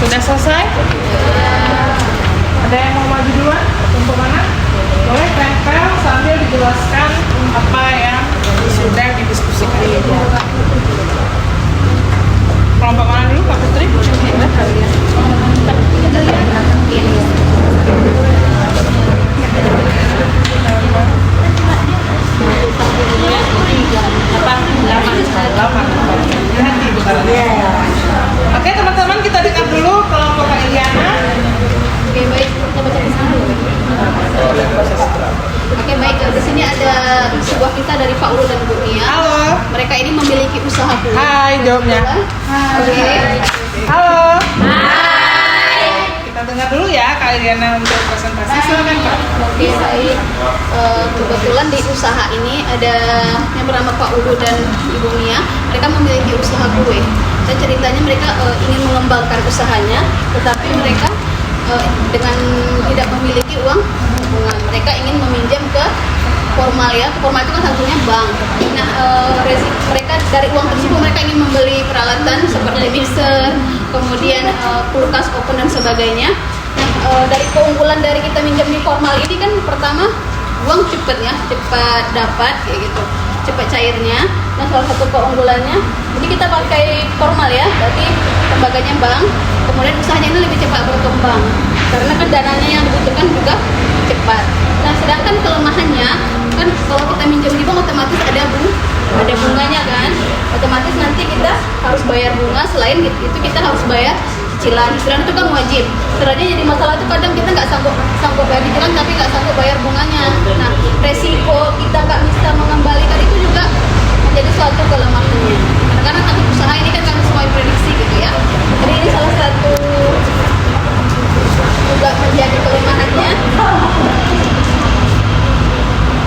Sudah selesai? Ada yang mau maju duluan? Untuk mana? Boleh tempel sambil dijelaskan apa yang sudah didiskusikan. Kelompok mana dulu, Kak Putri? Oke teman-teman, kita dengar dulu kelompok Kak Iliana. Oke, baik, kita baca di sana. Oke, baik. Di sini ada sebuah kisah dari Pak Ulu dan Bu Nia. Halo. Mereka ini memiliki usaha kue. Hai, jawabnya. Oke. Halo. Hai. Kita dengar dulu ya Kak Iliana untuk presentasi. Silakan Kak. Oke, baik. Kebetulan di usaha ini ada yang bernama Pak Ulu dan Ibu Nia. Mereka memiliki usaha kue. Dan ceritanya mereka ingin mengembangkan usahanya, tetapi mereka dengan tidak memiliki uang tabungan. Mereka ingin meminjam ke formal ya. Formal itu kan satunya bank. Nah, mereka dari uang tersebut mereka ingin membeli peralatan seperti mixer, kemudian kulkas, oven dan sebagainya. Nah, dari keunggulan dari kita minjam di formal ini kan pertama uang cepet ya, cepat dapat kayak gitu, cepat cairnya. Nah, salah satu keunggulannya, jadi kita pakai formal ya, berarti lembaganya bank, kemudian usahanya ini lebih cepat berkembang karena kan dananya yang dibutuhkan juga cepat. Nah, sedangkan kelemahannya kan kalau kita minjem di bank otomatis ada bunganya kan, otomatis nanti kita harus bayar bunga. Selain itu kita harus bayar cicilan itu kan wajib. Sebenarnya jadi masalah itu kadang kita nggak sanggup bayar cicilan tapi nggak sanggup bayar bunganya. Nah, resiko kita nggak bisa mengembalikan itu juga menjadi suatu kelemahannya. Karena untuk usaha ini kan kami semua prediksi gitu ya. Jadi ini salah satu juga menjadi kelemahannya.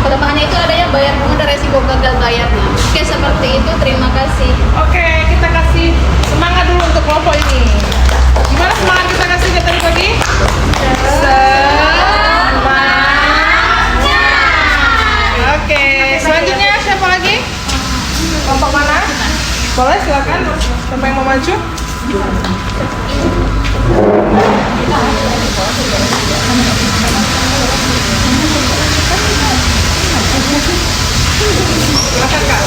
Kelemahannya itu adanya bayar bunga dan resiko gagal bayarnya. Oke, seperti itu. Terima kasih. Oke, kita kasih semangat dulu untuk kelompok ini. Gimana semangat kita kasih ke tadi pagi? Semangat. Oke, selanjutnya siapa lagi? Kelompok mana? Boleh silakan. Siapa yang mau maju? Silakan Kak.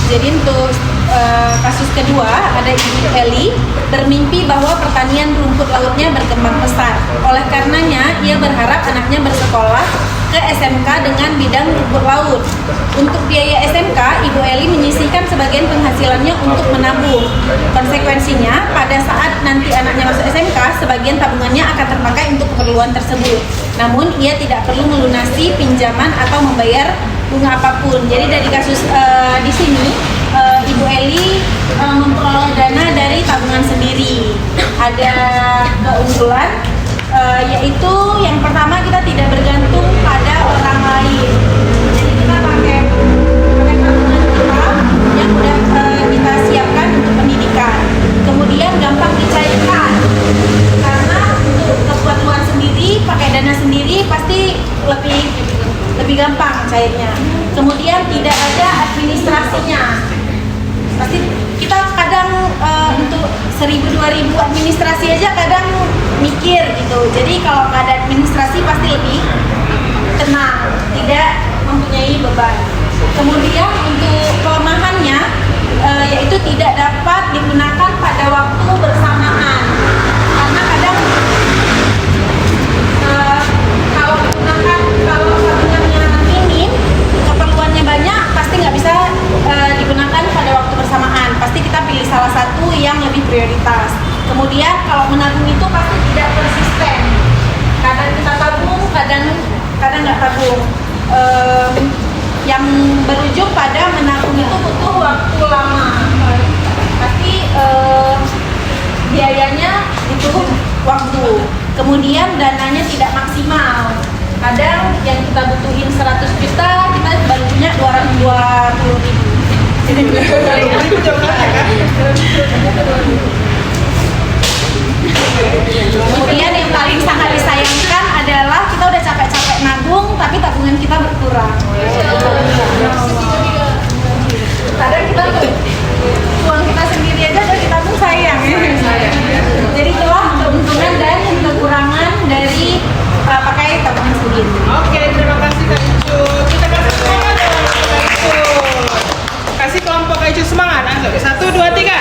Jadi untuk kasus kedua ada Ibu Eli bermimpi bahwa pertanian rumput lautnya berkembang pesat. Oleh karenanya ia berharap anaknya bersekolah ke SMK dengan bidang rumput laut. Untuk biaya SMK, Ibu Eli menyisihkan sebagian penghasilannya untuk menabung. Konsekuensinya, pada saat nanti anaknya masuk SMK, sebagian tabungannya akan terpakai untuk keperluan tersebut. Namun ia tidak perlu melunasi pinjaman atau membayar bunga apapun. Jadi dari kasus di sini Ibu Eli memperoleh dana dari tabungan sendiri. Ada keunggulan yaitu yang pertama kita tidak bergantung pada orang lain. Jadi kita pakai tabungan kita yang sudah kita siapkan untuk pendidikan. Kemudian gampang dicairkan karena untuk keperluan sendiri 1000-2000 administrasi aja kadang mikir gitu. Jadi kalau nggak ada administrasi pasti lebih tenang, tidak mempunyai beban. Kemudian untuk kelemahannya yaitu tidak dapat digunakan pada waktu bersamaan, karena kadang kalau tabungannya minim, keperluannya banyak, pasti nggak bisa digunakan pada waktu bersamaan. Pasti kita pilih salah satu yang lebih prioritas. Kemudian kalau menabung itu pasti tidak konsisten. Kadang kita tabung, kadang nggak tabung. Yang berujung pada menabung itu butuh waktu lama. Pasti biayanya butuh waktu. Kemudian dananya tidak maksimal. Kadang yang kita butuhin 100 juta, kita baru punya 220 ribu. Kemudian yang paling sangat disayangkan adalah kita udah capek-capek nabung, tapi tabungan kita berkurang. Kadang kita uang kita sendiri aja udah ditabung sayang ya. Jadi itulah keuntungan dan kekurangan dari pakai tabungan sendiri. Oke, terima kasih Kak Icu. Kita kasih semangat dong Kak Icu. Kasih kelompok Kak Icu semangat. Ayo, 1, 2, 3.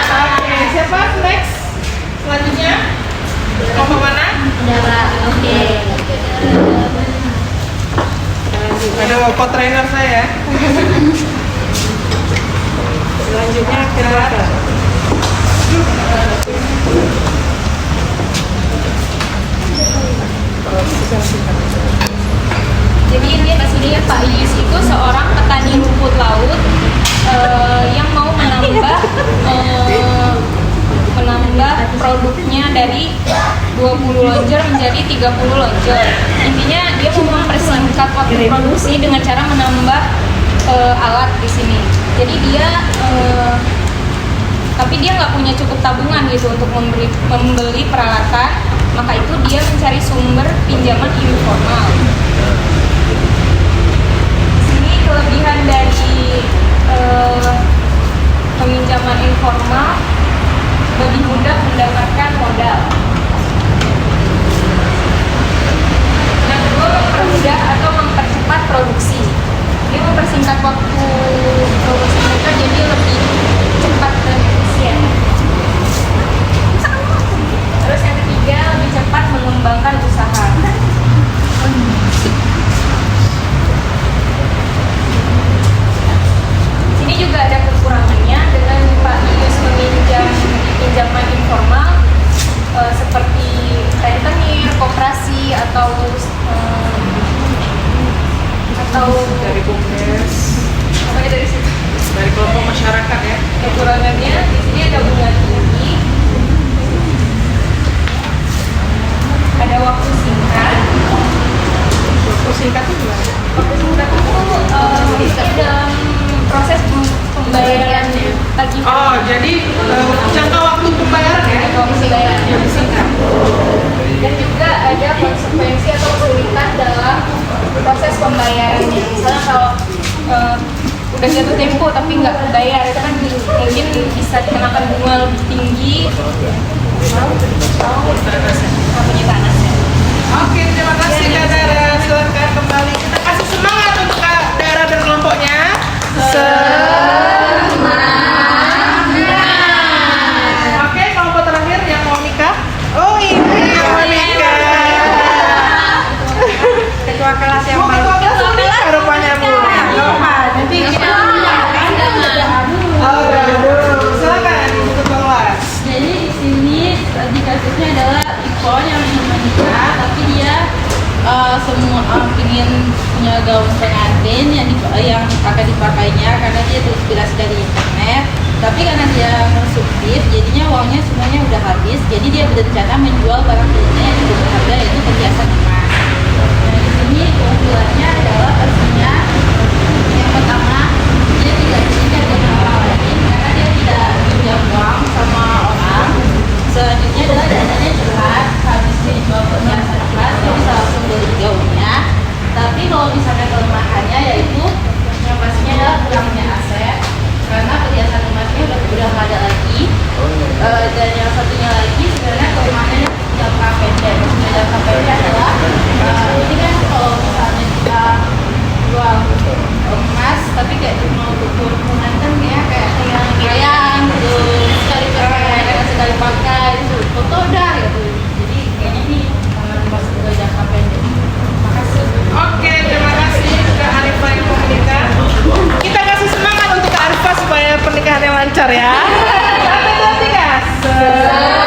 Oke, siapa next? Selanjutnya kelompok mana? Oke. Aduh, co-trainer saya. Selanjutnya kita Jadi ini di sini Pak Ius itu seorang petani rumput laut yang mau menambah produknya dari 20 lonjor menjadi 30 lonjor. Intinya dia mau mempersingkat waktu produksi dengan cara menambah alat di sini. Jadi dia tapi dia nggak punya cukup tabungan gitu untuk membeli peralatan, maka itu dia mencari sumber pinjaman informal. Di sini kelebihan dari peminjaman informal lebih mudah mendapatkan modal. Yang kedua, mempermudah atau mempercepat produksi. Dia mempersingkat waktu produksi mereka jadi lebih cepat dan efisien. Terus yang ketiga, lebih cepat mengembangkan usaha. Sini juga ada kekurangannya dengan Pak Ius meminjam pinjaman informal seperti rentenir, koperasi atau dari Bumdes, apa dari situ. dari kelompok masyarakat ya. Kekurangannya di sini ada bunga tinggi, ada waktu singkat. Waktu singkat itu gimana? Waktu singkat itu dalam proses pembayarannya bagi Oh, jadi jangka waktu pembayaran ya? pembayaran. Yang singkat. Dan juga ada konsekuensi atau kesulitan dalam proses pembayarannya. Misalnya kalau udah jatuh tempo tapi nggak bayar, itu kan mungkin bisa dikenakan bunga lebih tinggi. Penyitaan. Oke, terima kasih Kak Dara. Silakan kembali. Kita kasih semangat untuk Kak Dara dan kelompoknya. Oke, kelompok terakhir yang mau nikah. Oh, ini yang mau nikah. Ketua kelas yang Mau ketua kelas mau nikah rupanya Bu. nanti kita Aduh, silakan Ibu ketua kelas. Jadi di sini di kasusnya adalah Ipon yang ingin menikah, tapi dia semua ingin punya gaun pengantin yang akan dipakainya karena dia terinspirasi dari internet. Tapi karena dia konsumtif, jadinya uangnya semuanya udah habis. Jadi dia berencana menjual barang miliknya yang cukup berharga, yaitu perhiasan emas. Nah di sini keunggulannya adalah pastinya yang pertama, dia tidak terikat dengan orang lain karena dia tidak pinjam uang sama orang. Selanjutnya adalah dananya cepat, habis dijual perhiasan emas dia bisa langsung beli gaunnya. Tapi kalau misalkan kelemahannya yaitu yang pastinya adalah kurangnya aset. ya. 1, 2, 3.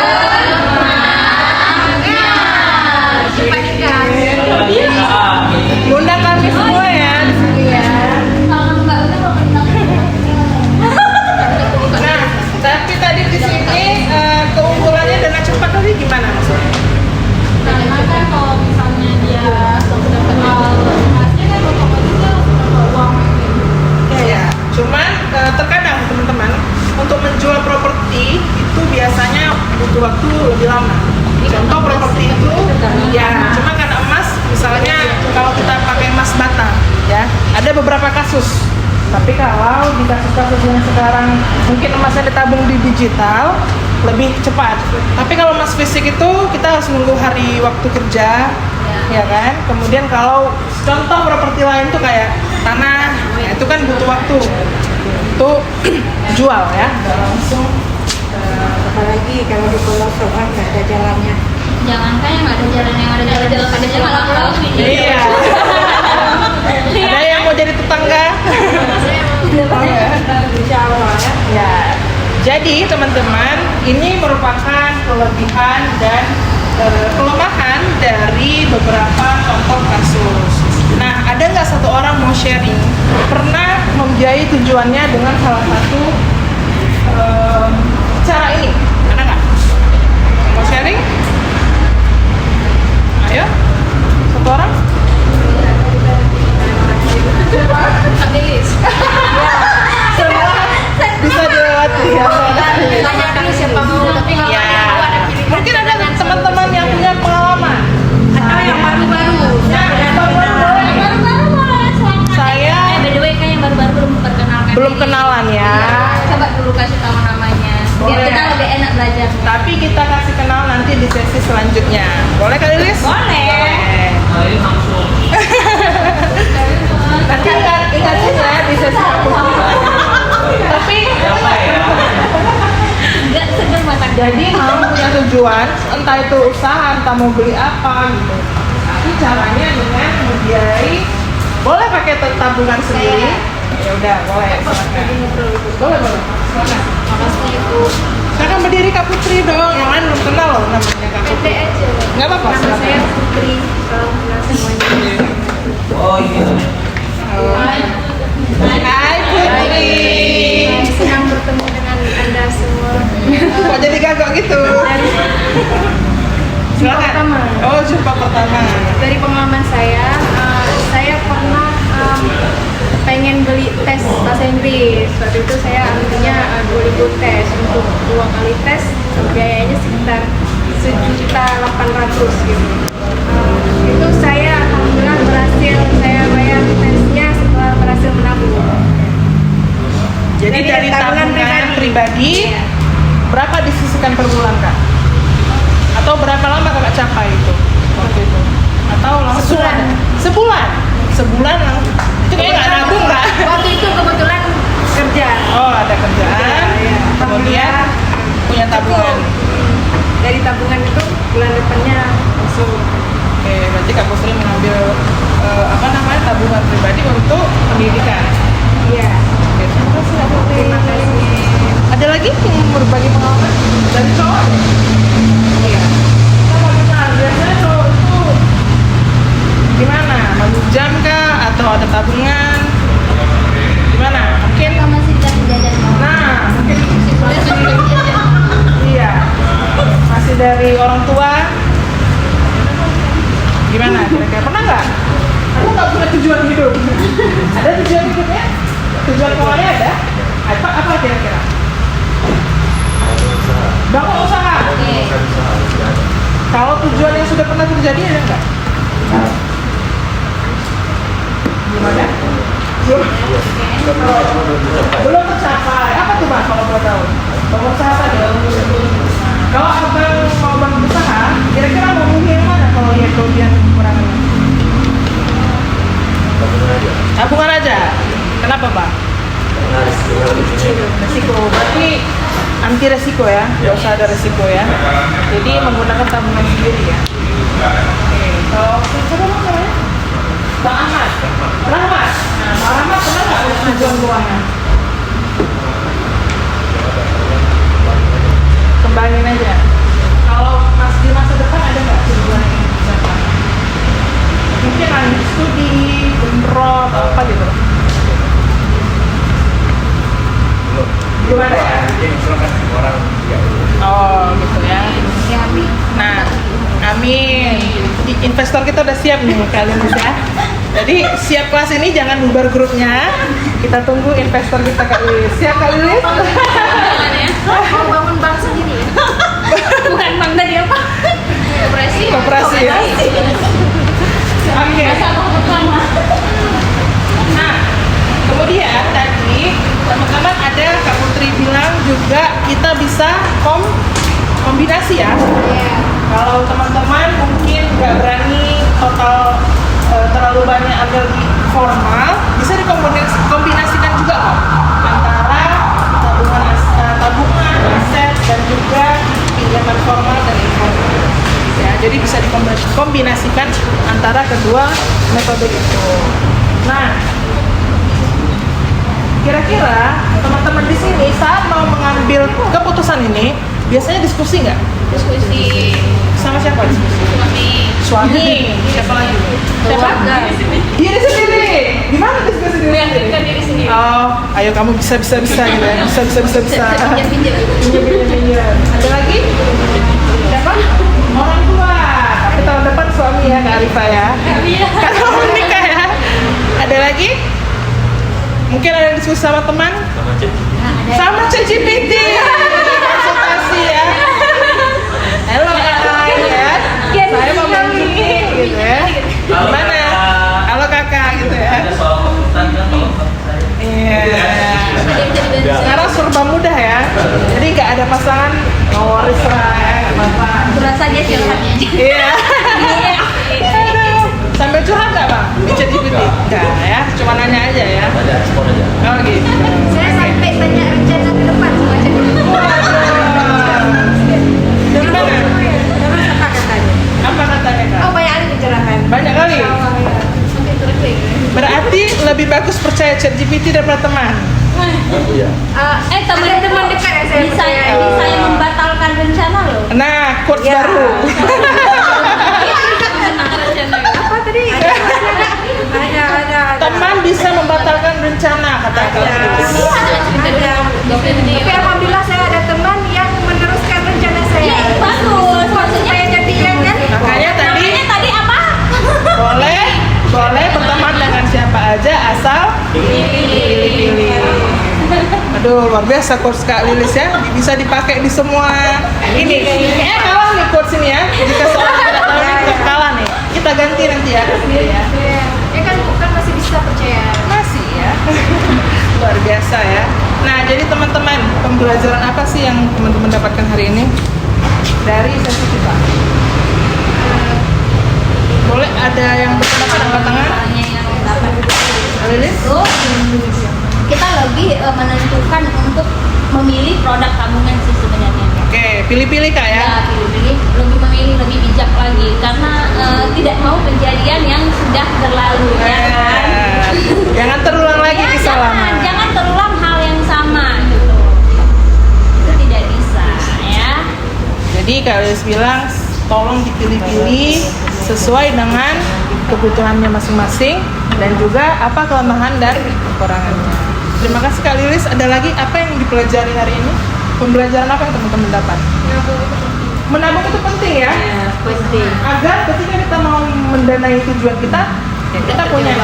Undang kami semua ya di sini ya. Nah, tapi tadi di sini keunggulannya dana cepat tadi gimana maksudnya? Karena kan kalau misalnya dia sudah kenal emasnya kan otomatisnya langsung dapat uang. Ya, cuman terkadang teman-teman untuk menjual properti itu biasanya butuh waktu lebih lama. Contoh properti itu ya, cuma karena emas misalnya kalau kita pakai emas bata ya, ada beberapa kasus. Tapi kalau di kasus-kasus yang sekarang mungkin emasnya ditabung di digital lebih cepat. Tapi kalau emas fisik itu kita harus nunggu hari waktu kerja, ya kan? Kemudian kalau contoh properti lain tuh kayak tanah, ya itu kan butuh waktu untuk jual ya. Nggak langsung. Apalagi kalau di pelosok kan nggak ada jalannya. Jangankan yang ada jalan aja malah kalau Iya. Ada yang mau jadi tetangga? Insya Allah ya. Ya. Jadi teman-teman, ini merupakan kelebihan dan kelemahan dari beberapa contoh kasus. Nah, ada nggak satu orang mau sharing pernah membiayai tujuannya dengan salah satu cara ini? Ada nggak? Mau sharing? Ayo, satu orang. Bisa dilewati ya. Tanya dulu siapa mau, tapi kalau Ya. ada mau ada pilihan. Mungkin ada teman-teman yang punya pengalaman. Atau yang baru-baru. Yang baru-baru boleh. Baru-baru boleh. Saya By the way kan yang baru-baru belum perkenalkan. belum diri. kenalan ya. Coba dulu kasih tahu namanya. Biar Boleh. kita lebih enak belajar. Tapi kita kasih kenal nanti di sesi selanjutnya. Boleh kali Lilis? Boleh. Nah, ini langsung. Nanti ingat ya di sesi kampus. Tapi Enggak segar mata. jadi mau punya tujuan, entah itu usaha, entah mau beli apa gitu. Tapi caranya dengan membiayai, boleh pakai tabungan sendiri. Ya udah, boleh. Silakan. Boleh, boleh. Silakan. Makasih Ibu. Silakan berdiri Kak Putri dong. Yang lain belum kenal loh namanya Kak Pede Putri. aja. Nggak apa-apa. Nama silakan. saya Putri. Salam kenal semuanya. Oh, ini. Hai Putri. Senang bertemu dengan Anda semua. Kok jadi gagok gitu? Silakan. pertama. Oh, jumpa pertama. Dari pengalaman saya pernah pengen beli tes bahasa Inggris. Waktu itu saya ambilnya 2000 tes. Untuk 2 kali tes biayanya sekitar 1.800.000 gitu. Itu saya alhamdulillah berhasil saya bayar tesnya setelah berhasil menabung. Jadi dari tabungan pribadi, Iya. berapa disisihkan per bulan Kak? Atau berapa lama Kakak capai itu waktu itu? Atau langsung Sebulan. ada? Sebulan? Sebulan langsung? Itu kayak nggak nabung Kak? Waktu itu kebetulan kerja. Oh, ada kerjaan, Iya. kemudian punya tabungan. Dari tabungan itu bulan depannya langsung. Oke, berarti Kak Putri mengambil tabungan pribadi untuk pendidikan. Iya. Oke, terima kasih Kak Putri. Terima kasih. Ada lagi yang berbagi pengalaman dari cowok? Iya. Sama benar, biasanya cowok itu gimana? Meminjam kah atau ada tabungan? Gimana? Mungkin Masih dikasih jajan. nah, mungkin iya. Masih dari orang tua. Gimana? Kira-kira pernah nggak? Aku nggak punya tujuan hidup. Ada tujuan hidupnya? Tujuan keuangannya ada? Apa kira-kira? Bangun usaha. Kalau tujuan yang sudah pernah terjadi ada nggak? Belum ada? Belum tercapai. Apa tuh Mas kalau boleh tahu? Bangun usaha tadi. Kalau abang mau bangun usaha, kira-kira mau mulai yang mana kalau lihat kelebihan dan kekurangannya? Tabungan aja. Kenapa Pak? Resiko. Berarti anti resiko ya, nggak usah ada resiko ya. Jadi menggunakan tabungan sendiri ya. Oke, kalau siapa bang namanya? Bang Ahmad. Rahmat. Nah, Bang Rahmat pernah nggak punya tujuan keuangan? kembangin aja. Kalau di masa depan ada nggak tujuan yang ingin dicapai? Mungkin lanjut studi, bentrok, atau apa gitu. Gimana ya? Orang ya. Oh gitu ya. Nah, amin. Investor kita udah siap nih kalian bisa. Jadi siap kelas ini jangan bubar grupnya. Kita tunggu investor kita Kak Lilis. Siap Kak Lilis? Mau bangun bank sendiri ya? Bukan bank tadi apa? Koperasi ya. Oke. Nah, kemudian tadi teman-teman ada Kak Putri bilang juga kita bisa kombinasi ya. Kalau teman-teman mungkin nggak berani total terlalu banyak ambil di formal, bisa dikombinasikan juga kok antara tabungan, aset dan juga pinjaman formal dan informal. Ya, jadi bisa dikombinasikan antara kedua metode itu. Nah, kira-kira teman-teman di sini saat mau mengambil keputusan ini biasanya diskusi nggak? Diskusi Sama siapa diskusi? Suami. Siapa lagi? Siapa? Diri sendiri. Gimana diskusi diri sendiri? diri sendiri. Oh, ayo kamu bisa gitu ya. Bisa. Pinjam. Ada lagi? Siapa? Orang tua. Tapi tahun depan suami ya Kak Arifa ya. Kan kamu menikah ya. Ada lagi? Mungkin ada yang diskusi sama teman? Sama ChatGPT. Konsultasi ya. Halo kakak ya. Saya mau mengunjungi gitu ya. Gimana? Halo kakak gitu ya. Iya. Sekarang serba mudah ya. Jadi nggak ada pasangan waris lah ya. Nggak apa-apa. Berasa dia curhatnya. Iya. Aduh. Sambil curhat nggak bang? Di ChatGPT? Nggak ya. Cuma nanya aja ya. Ada respon aja. Oh gitu. Saya sampai tanya rencana ke depan sama Gimana? Terus apa katanya? Apa katanya kak? Oh, banyak ada kecerahan. Banyak kali. Berarti lebih bagus percaya ChatGPT daripada teman. Iya. Ada teman dekat yang saya bisa percaya. bisa yang membatalkan rencana loh. Nah, quotes Ya. baru. Apa tadi? Ada. Teman bisa membatalkan rencana kata Kak. Ada. Tapi alhamdulillah saya ada teman yang meneruskan rencana saya. Iya, bagus. Maksudnya Saya jadian kan? Makanya tadi namanya tadi apa? boleh berteman dengan siapa aja asal pilih-pilih. Aduh, luar biasa quotes Kak Lilis ya. Bisa dipakai di semua ini. Kayaknya kalah nih quotes ini ya. Jika seorang tidak tahu ini kalah nih. Kita ganti nanti ya. Ya kan bukan masih bisa percaya. Masih ya. Luar biasa ya. Nah, jadi teman-teman, pembelajaran apa sih yang teman-teman dapatkan hari ini dari sesi kita? Boleh ada yang berpendapat angkat tangan? Yang dapat Lilis? itu kita lebih menentukan untuk memilih produk tabungan sih sebenarnya. Oke, pilih-pilih Kak ya. Ya, pilih-pilih, lebih memilih lebih bijak lagi karena tidak mau kejadian yang sudah berlalu ya kan. Jangan terulang lagi Ya, kisah lama. jangan terulang hal yang sama gitu. Itu tidak bisa ya. Jadi Kak Lilis bilang tolong dipilih-pilih sesuai dengan kebutuhannya masing-masing dan juga apa kelemahan dan kekurangannya. Terima kasih Kak Lilis. Ada lagi apa yang dipelajari hari ini? Pembelajaran apa yang teman-teman dapat? Menabung itu penting ya. Penting. Agar ketika kita mau mendanai tujuan kita, ya kita punya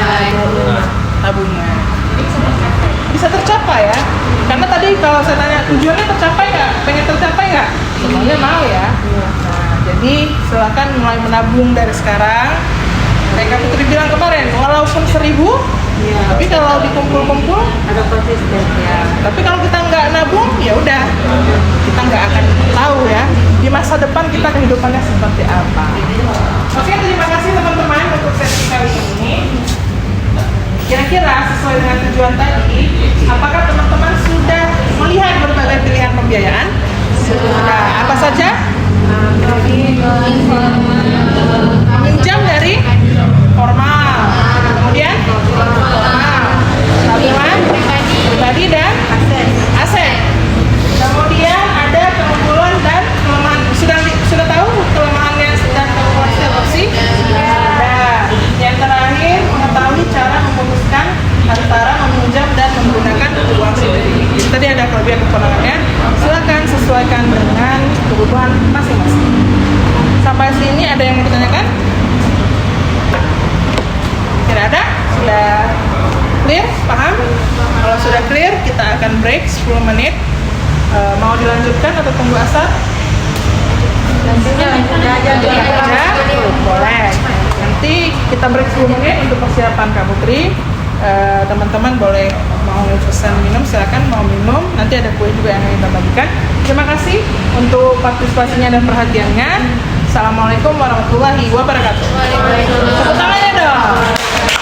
tabungan. Bisa tercapai ya. Karena tadi kalau saya tanya tujuannya tercapai nggak? Pengen tercapai nggak? Semuanya mau ya. Nah, jadi silakan mulai menabung dari sekarang. Kayak Kak Putri bilang kemarin, walaupun 1.000, tapi kalau dikumpul-kumpul Ada konsisten ya. tapi kalau kita nggak nabung, ya udah kita nggak akan tahu ya di masa depan kita kehidupannya seperti apa. Oke, terima kasih teman-teman untuk sesi kali ini. Kira-kira sesuai dengan tujuan tadi, apakah teman-teman sudah melihat berbagai pilihan pembiayaan? Sudah. Apa saja? Meminjam dari formal, kemudian formal, tabungan pribadi dan aset. Kemudian ada keunggulan dan juga keponakannya. Silakan sesuaikan dengan kebutuhan masing-masing. Sampai sini ada yang mau ditanyakan? Tidak ada? Sudah clear? Paham? Kalau sudah clear, kita akan break 10 menit. Mau dilanjutkan atau tunggu asar? Lanjutkan aja. Boleh. Nanti kita break 10 menit untuk persiapan Kak Putri. Teman-teman boleh mau pesan minum, silakan mau minum. Nanti ada kue juga yang kita bagikan. Terima kasih untuk partisipasinya dan perhatiannya. Assalamualaikum warahmatullahi wabarakatuh. Tepuk tangannya dong.